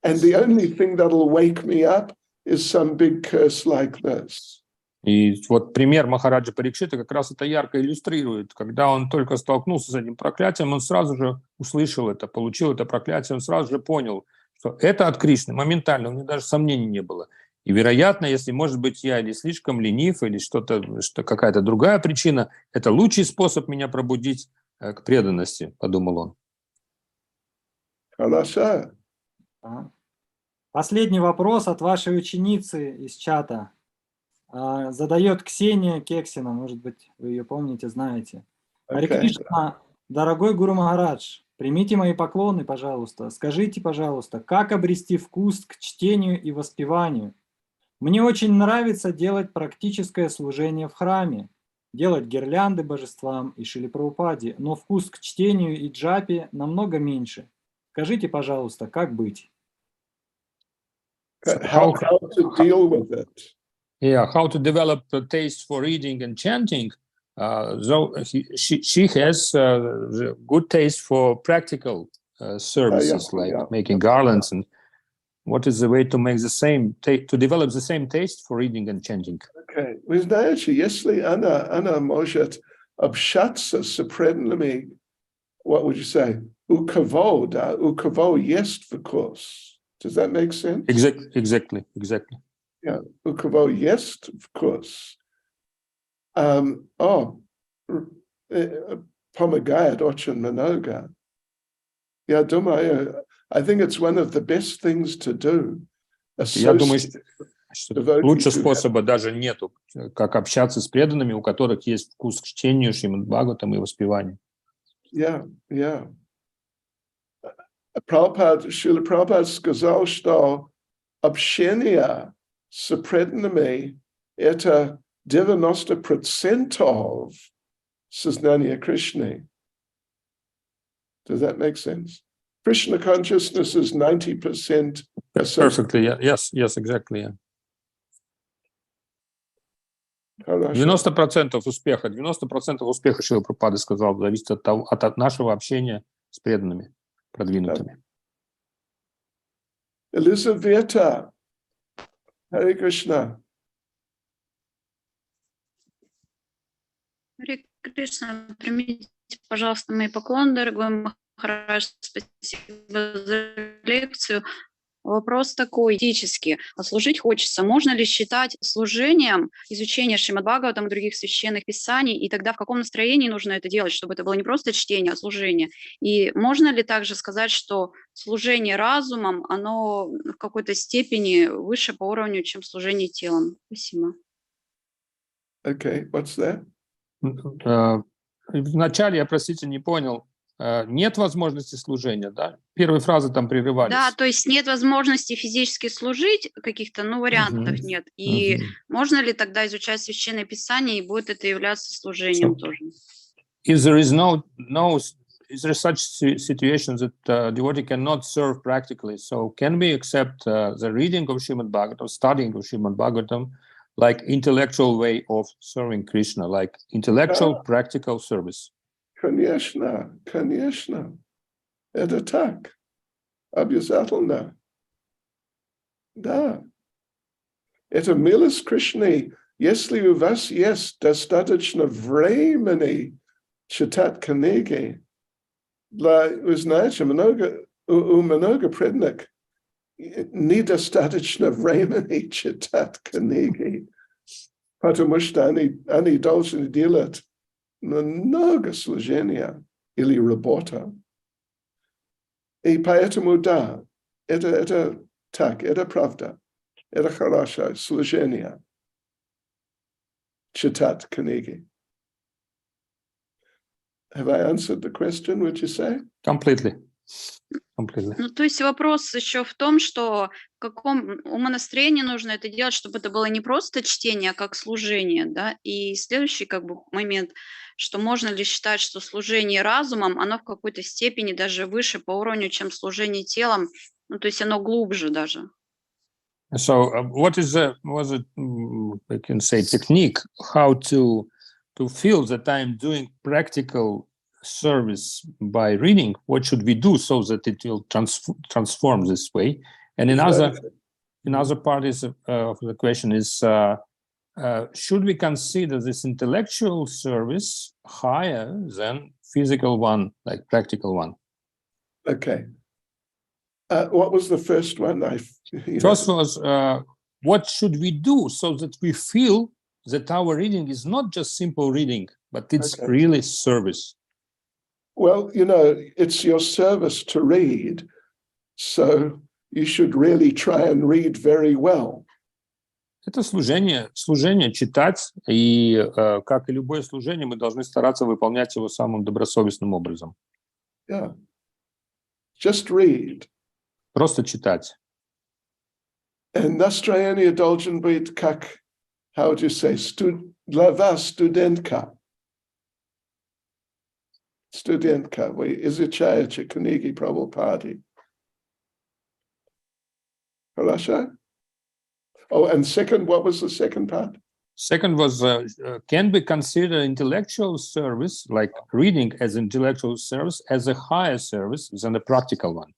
and the only thing that'll wake me up is some big curse like this. И вот пример Махараджа Парикшита как раз это ярко иллюстрирует. Когда он только столкнулся с этим проклятием, он сразу же услышал это, получил это проклятие, он сразу же понял, что это от Кришны, моментально, у него даже сомнений не было. И, вероятно, если, может быть, я или слишком ленив, или какая-то другая причина, это лучший способ меня пробудить к преданности, подумал он. Хорошо. Последний вопрос от вашей ученицы из чата. Задает Ксения Кексина, может быть, вы ее помните, знаете. Харе Кришна, дорогой Гуру Махарадж, примите мои поклоны, пожалуйста. Скажите, пожалуйста, как обрести вкус к чтению и воспеванию? Мне очень нравится делать практическое служение в храме, делать гирлянды божествам и Шриле Прабхупаде, но вкус к чтению и джапе намного меньше. Скажите, пожалуйста, как быть? How to deal with it. Yeah, how to develop a taste for reading and chanting. So she has the good taste for practical services, making garlands. And what is the way to make the same, to develop the same taste for reading and chanting? Okay. Вы знаете, если она может общаться с преданными, what would you say? У кого, да? У кого есть вкус. Does that make sense? Exactly. Yeah, у кого есть вкус. Помогает очень много. Я думаю, I think it's one of the best things to do. Я думаю, что лучше способа даже нету, как общаться с преданными, у которых есть вкус к чтению Шримад Бхагаватам и воспеванию. Yeah. Шриле Прабхупаде сказал, что общение с преданными – это 90% сознания Кришны. Does that make sense? Krishna consciousness is 90%. Perfectly, yes, exactly. Yeah. 90% успеха Шрилы Прабхупады сказал, зависит от нашего общения с преданными, продвинутыми. Елизавета, Харе Кришна. Харе Кришна, примите, пожалуйста, мои поклоны, дорогой Махарадж, спасибо за лекцию. Вопрос такой, этически. Служить хочется. Можно ли считать служением изучение Шримад Бхагаватам и других священных писаний? И тогда в каком настроении нужно это делать, чтобы это было не просто чтение, а служение? И можно ли также сказать, что служение разумом, оно в какой-то степени выше по уровню, чем служение телом? Спасибо. Okay, what's that? Вначале я, простите, не понял. Нет возможности служения, да? Первые фразы там прерывались. Да, то есть нет возможности физически служить, каких-то, вариантов нет. И можно ли тогда изучать Священное Писание, и будет это являться служением тоже? Is there such situation that devotee cannot serve practically? So can we accept the reading of Srimad Bhagavatam, studying of Srimad Bhagavatam, like intellectual way of serving Krishna, like intellectual, practical service? Конечно. Это так. Обязательно. Да. Это милость Кришны. Если у вас есть достаточно времени читать книги, вы знаете, у много преданных недостаточно времени читать книги, потому что они должны делать много служения или работа. И поэтому, да, это так, это правда, это хорошее служение. Читать книги. Have I answered the question, would you say? Completely. То есть вопрос еще в том, что в каком умонастроении нужно это делать, чтобы это было не просто чтение, а как служение, да? И следующий момент, что можно ли считать, что служение разумом, оно в какой-то степени даже выше по уровню, чем служение телом, то есть оно глубже даже. So what is I can say, technique, how to feel that I'm doing practical service by reading? What should we do so that it will transform this way? And another part of the question is, should we consider this intellectual service higher than physical one, like practical one? Okay. What was the first one? First was, what should we do so that we feel that our reading is not just simple reading, but it's really service? Well, it's your service to read, so you should really try and read very well. Это служение читать, и как и любое служение, мы должны стараться выполнять его самым добросовестным образом. Yeah. Just read. Просто читать. Настроение должен быть как, how would you say, для вас студентка. Студентка, вы изучаете книги Прабхупады. Хорошо? Oh, and second, what was the second part? Second was, can we consider intellectual service, like reading as intellectual service, as a higher service than a practical one?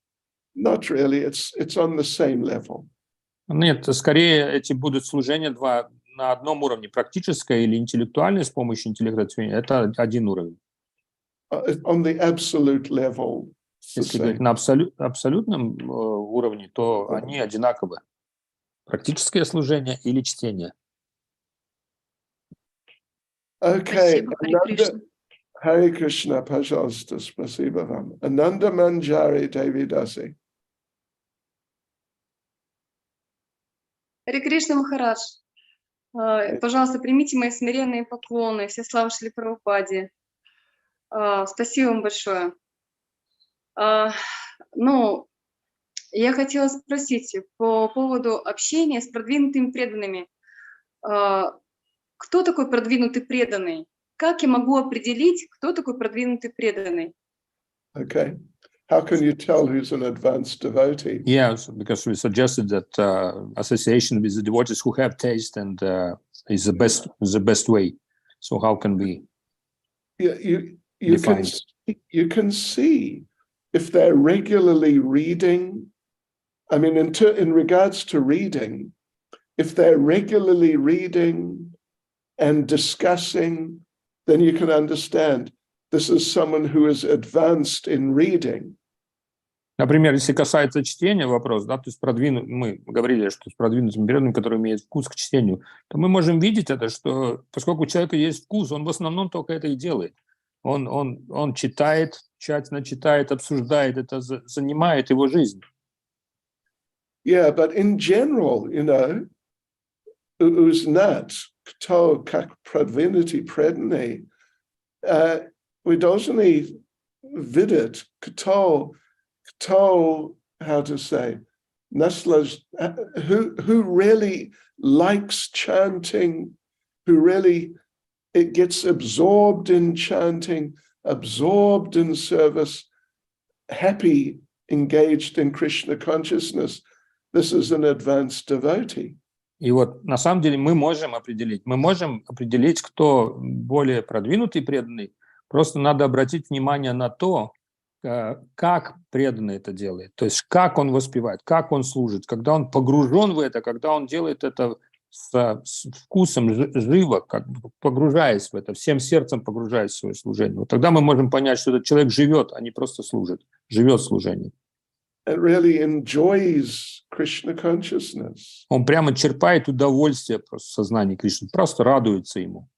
Not really, it's on the same level. Нет, скорее эти будут служения два на одном уровне. Практическое или интеллектуальное с помощью интеллекта – это один уровень. On the absolute level. Если говорить на абсолютном уровне, то они одинаковы. Практическое служение или чтение. Okay, Спасибо, Харе Кришна. Харе Кришна, пожалуйста, спасибо вам. Ананда Манджари Девидаси. Харе Кришна Махарадж, пожалуйста, примите мои смиренные поклоны, все славы Шриле Прабхупаде. Спасибо вам большое. Ну, я хотела спросить по поводу общения с продвинутыми преданными. Кто такой продвинутый преданный? Как я могу определить, кто такой продвинутый преданный? Okay. How can you tell who's an advanced devotee? Yes, because we suggested that association with the devotees who have taste and is the best way. So how can we define? You can see if they're regularly reading. I mean, in regards to reading, if they're regularly reading and discussing, then you can understand this is someone who is advanced in reading. Например, если касается чтения вопрос, да, то есть мы говорили, что с продвинутым преданным, который имеет вкус к чтению, то мы можем видеть это, что поскольку у человека есть вкус, он в основном только это и делает. Он читает, тщательно читает, обсуждает, это занимает его жизнь. Yeah, but in general, you know, узнать, кто как продвинутый преданный, вы должны видеть, кто, how to say, who really likes chanting, who really it gets absorbed in chanting, absorbed in service, happy, engaged in Krishna consciousness. This is an advanced devotee. И вот на самом деле мы можем определить, кто более продвинутый преданный. Просто надо обратить внимание на то, как преданный это делает. То есть как он воспевает, как он служит, когда он погружен в это, когда он делает это с вкусом, живо, как бы погружаясь в это, всем сердцем погружаясь в свое служение. Вот тогда мы можем понять, что этот человек живет, а не просто служит, живет служением. And really enjoys Krishna consciousness. Он прямо черпает удовольствие просто в сознании Кришны, просто радуется ему.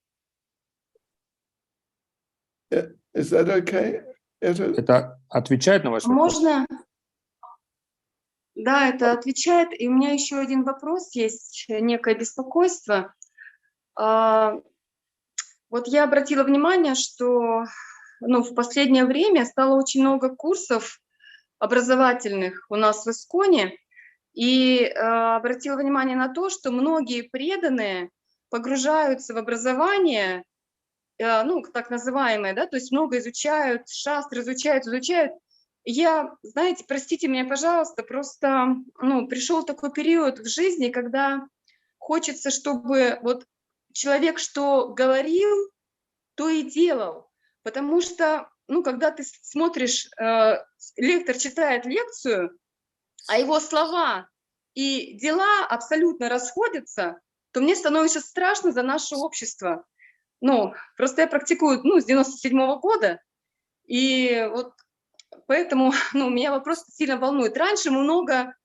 Is that okay? Это отвечает на ваш вопрос? Можно? Да, это отвечает. И у меня еще один вопрос есть, некое беспокойство. Вот я обратила внимание, что в последнее время стало очень много курсов образовательных у нас в ИСККОНе, и обратила внимание на то, что многие преданные погружаются в образование, так называемое, да, то есть много изучают, шастры изучают. Я, знаете, простите меня, пожалуйста, просто, пришел такой период в жизни, когда хочется, чтобы вот человек что говорил, то и делал, потому что, когда ты смотришь, лектор читает лекцию, а его слова и дела абсолютно расходятся, то мне становится страшно за наше общество. Просто я практикую, с 97-го года, и вот поэтому, меня вопрос сильно волнует. Раньше мы много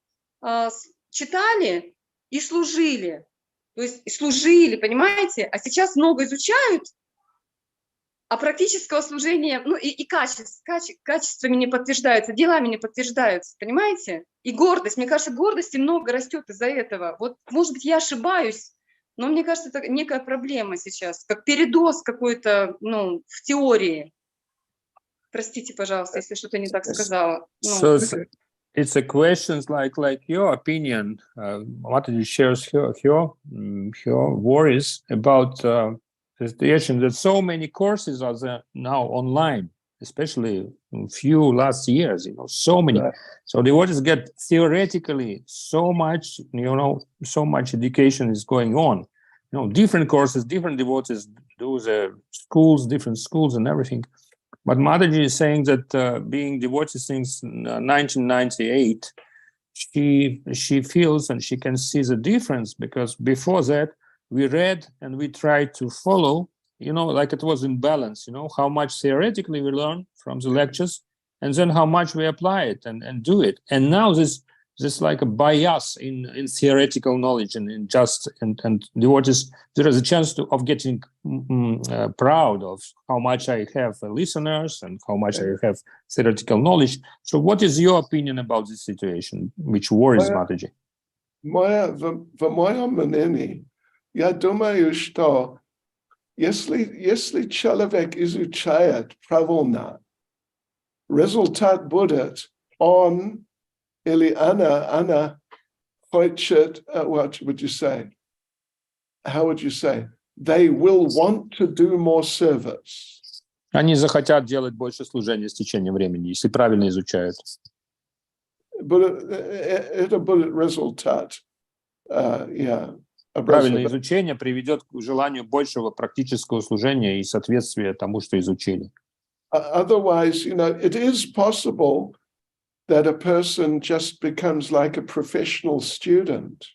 читали и служили, то есть служили, понимаете, а сейчас много изучают, а практического служения, и качествами не подтверждаются, делами не подтверждаются, понимаете? И гордость, мне кажется, гордости много растет из-за этого. Вот, может быть, я ошибаюсь, но мне кажется, это некая проблема сейчас, как передоз какой-то, в теории. Простите, пожалуйста, если что-то не так сказала. So it's a questions like your opinion. Mataji shares her worries about the situation that so many courses are there now online, especially in few last years. So many. Right. So devotees get theoretically so much. So much education is going on. Different courses, different devotees do the schools, different schools, and everything. But Mataji is saying that being devotee since 1998, she feels and she can see the difference, because before that we read and we tried to follow, like it was in balance, how much theoretically we learn from the lectures and then how much we apply it and do it. And now this like a bias in theoretical knowledge and devotees, there is a chance of getting proud of how much I have listeners and how much I have theoretical knowledge. So what is your opinion about this situation, which worries Mataji? В моем мнении, я думаю, что если человек изучает правильно, результат будет он или она хочет, what would you say? How would you say? They will want to do more service. Они захотят делать больше служения с течением времени, если правильно изучают. Это будет результат. Правильное изучение приведет к желанию большего практического служения и соответствия тому, что изучили. Otherwise, it is possible that a person just becomes like a professional student.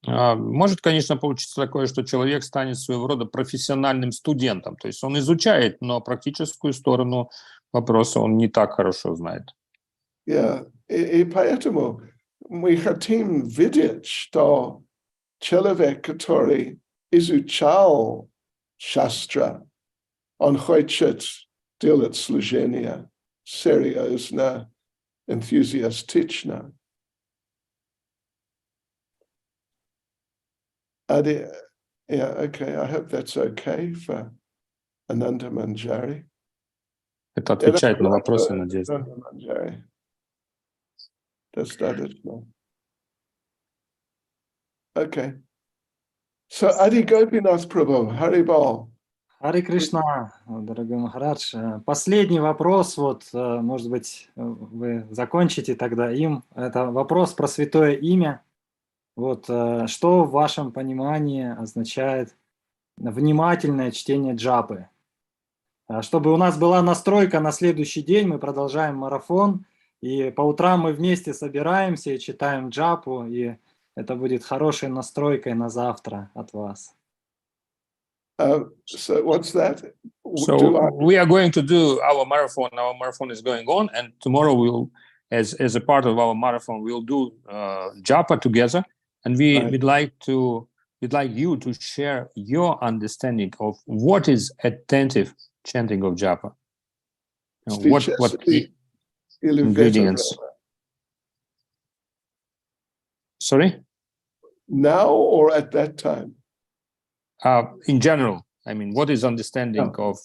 Может, конечно, получиться такое, что человек станет своего рода профессиональным студентом. То есть он изучает, но практическую сторону вопроса он не так хорошо знает. И поэтому мы хотим видеть, что человек, который изучал шастра, он хочет делать служение серьезно, enthusiastично. Okay, I hope that's okay for Ananda Manjari. Это отвечает на вопросы, надеюсь. Ananda Manjari. Достаточно. Okay. So, Adi Gopinath Prabhu, Haribol. Харе Кришна, дорогой Махарадж. Последний вопрос, может быть, вы закончите тогда им. Это вопрос про святое имя. Что в вашем понимании означает внимательное чтение джапы? Чтобы у нас была настройка на следующий день, мы продолжаем марафон, и по утрам мы вместе собираемся и читаем джапу, и это будет хорошей настройкой на завтра от вас. So what's that? So we are going to do our marathon. Our marathon is going on, and tomorrow we'll, as a part of our marathon, we'll do japa together, and we'd like you to share your understanding of what is attentive chanting of japa. What ingredients? Sorry? Now or at that time? In general, I mean, what is understanding of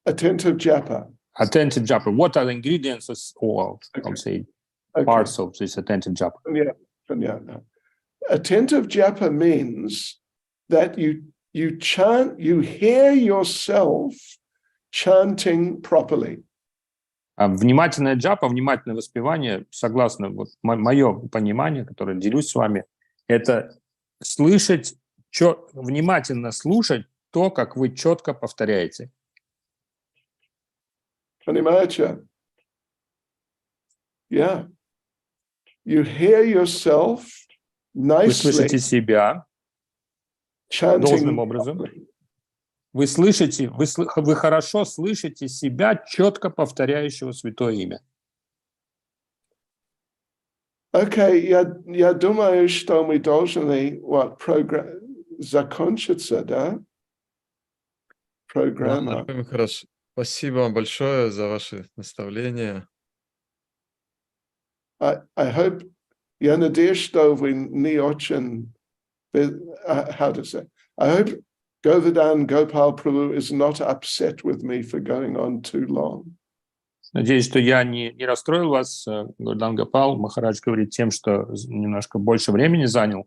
attentive japa? Attentive japa. What are the ingredients or I would say parts of this attentive japa? Yeah. Attentive japa means that you chant, you hear yourself chanting properly. Внимательное джапа, внимательное воспевание, согласно мое понимание, которое делюсь с вами, это слышать, внимательно слушать то, как вы четко повторяете. Понимаете? Yeah. You hear yourself nicely. Вы слышите себя должным образом. Вы хорошо слышите себя, четко повторяющего святое имя. Okay, я думаю, что мы должны закончиться, да? Программа. Хорошо. Спасибо вам большое за ваши наставления. I hope, я надеюсь, что вы не очень, how to say, I hope Govardhan Gopal Prabhu is not upset with me for going on too long. Надеюсь, что я не расстроил вас. Гурдан Гопал Махарадж говорит тем, что немножко больше времени занял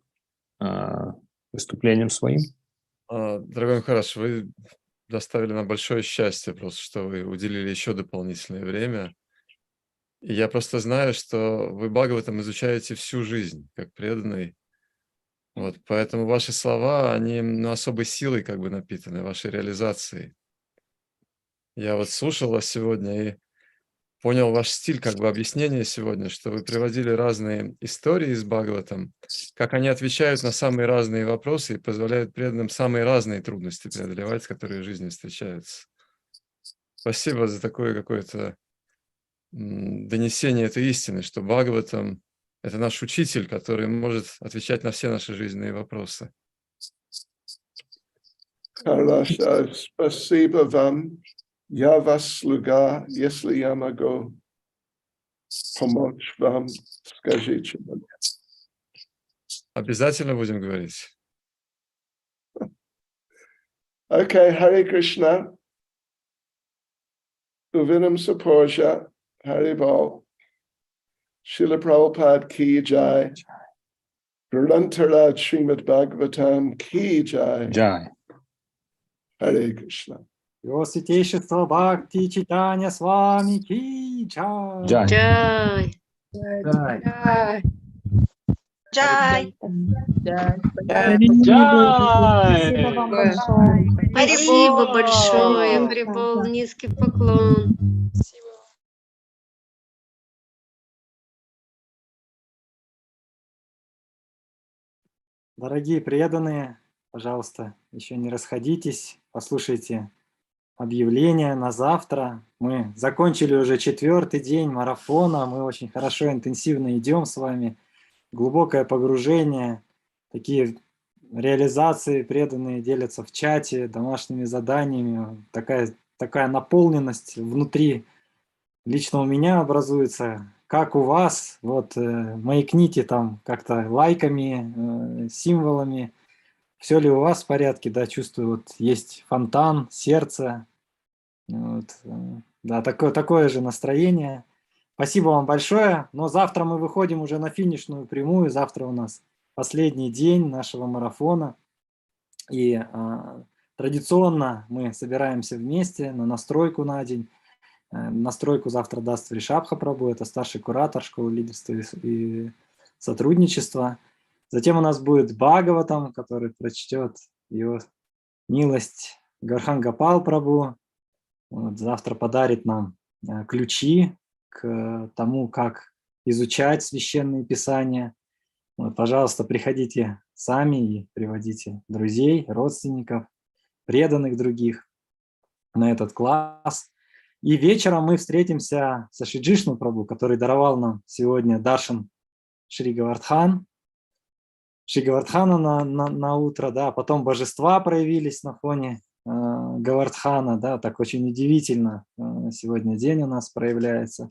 выступлением своим. Дорогой Махарадж, вы доставили нам большое счастье, просто что вы уделили еще дополнительное время. И я просто знаю, что вы Бхагаватам изучаете всю жизнь, как преданный. Вот, поэтому ваши слова, они особой силой как бы напитаны, вашей реализацией. Я вот слушал вас сегодня и понял ваш стиль как бы объяснения сегодня, что вы приводили разные истории из Бхагаватам, как они отвечают на самые разные вопросы и позволяют преданным самые разные трудности преодолевать, которые в жизни встречаются. Спасибо за такое какое-то донесение этой истины, что Бхагаватам – это наш учитель, который может отвечать на все наши жизненные вопросы. Хорошо, спасибо вам. Я ваш слуга, если я могу помочь вам, скажите мне. Обязательно будем говорить. Окей, Харе Кришна. Увидим позже. Харе Бол. Шриле Прабхупаде ки джай. Грантарад Шримад Бхагаватам ки джай. Джай. Харе Кришна. Его святейшество Бхакти Чайтанья Свами ки джай. Джай. Джай. Джай. Джай. Спасибо вам большое. Спасибо большое. Харибол, низкий поклон. Дорогие преданные, пожалуйста, еще не расходитесь, послушайте объявление на завтра. Мы закончили уже 4-й день марафона, мы очень хорошо, интенсивно идем с вами. Глубокое погружение, такие реализации преданные делятся в чате, домашними заданиями, такая наполненность внутри лично у меня образуется. Как у вас, вот маякните там как-то лайками, символами, все ли у вас в порядке, да, чувствую, вот есть фонтан, сердце, вот, да, такое же настроение. Спасибо вам большое, но завтра мы выходим уже на финишную прямую, завтра у нас последний день нашего марафона, и традиционно мы собираемся вместе на настройку на день. Настройку завтра даст Вришабха Прабху, это старший куратор Школы Лидерства и Сотрудничества. Затем у нас будет Бхагаватам, который прочтет его милость Гархан Гопал Прабху. Вот, завтра подарит нам ключи к тому, как изучать священные писания. Вот, пожалуйста, приходите сами и приводите друзей, родственников, преданных других на этот класс. И вечером мы встретимся со Шри Джишну Прабху, который даровал нам сегодня даршан Шри Гавардхан. Шри Гавардхана на утро, да, потом божества проявились на фоне Гавардхана, да, так очень удивительно сегодня день у нас проявляется.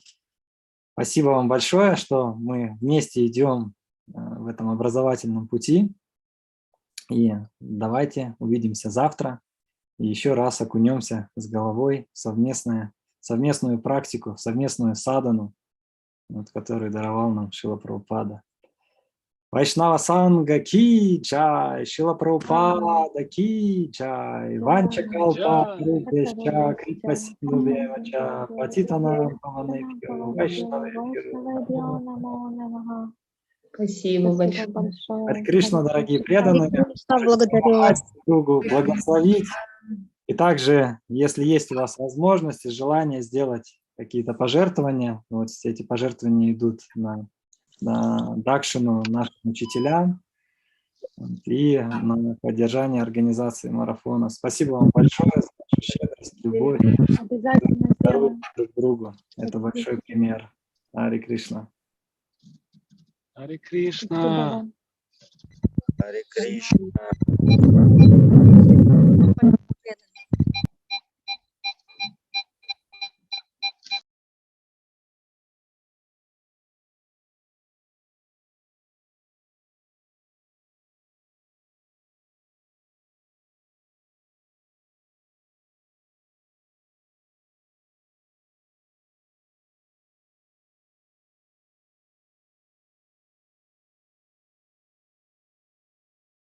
Спасибо вам большое, что мы вместе идем в этом образовательном пути. И давайте увидимся завтра и еще раз окунемся с головой в совместную практику, в совместную садану, вот, которую даровал нам Шрила Прабхупада. Вайшнава Санга ки джай, Шрила Прабхупада ки джай, Ванча Калпа Рубешча, Крипа Синду Девача, Патитана Паванебхио, Вайшнавебхио. Спасибо большое. Харе Кришна, дорогие преданные, Благодарю вас. другу благословить. И также, если есть у вас возможность и желание сделать какие-то пожертвования, вот все эти пожертвования идут на дакшину нашим учителям и на поддержание организации марафона. Спасибо вам большое за вашу щедрость, любовь. Обязательно сделаем. Друг другу. Это большой пример. Харе Кришна. Харе Кришна. Харе Кришна.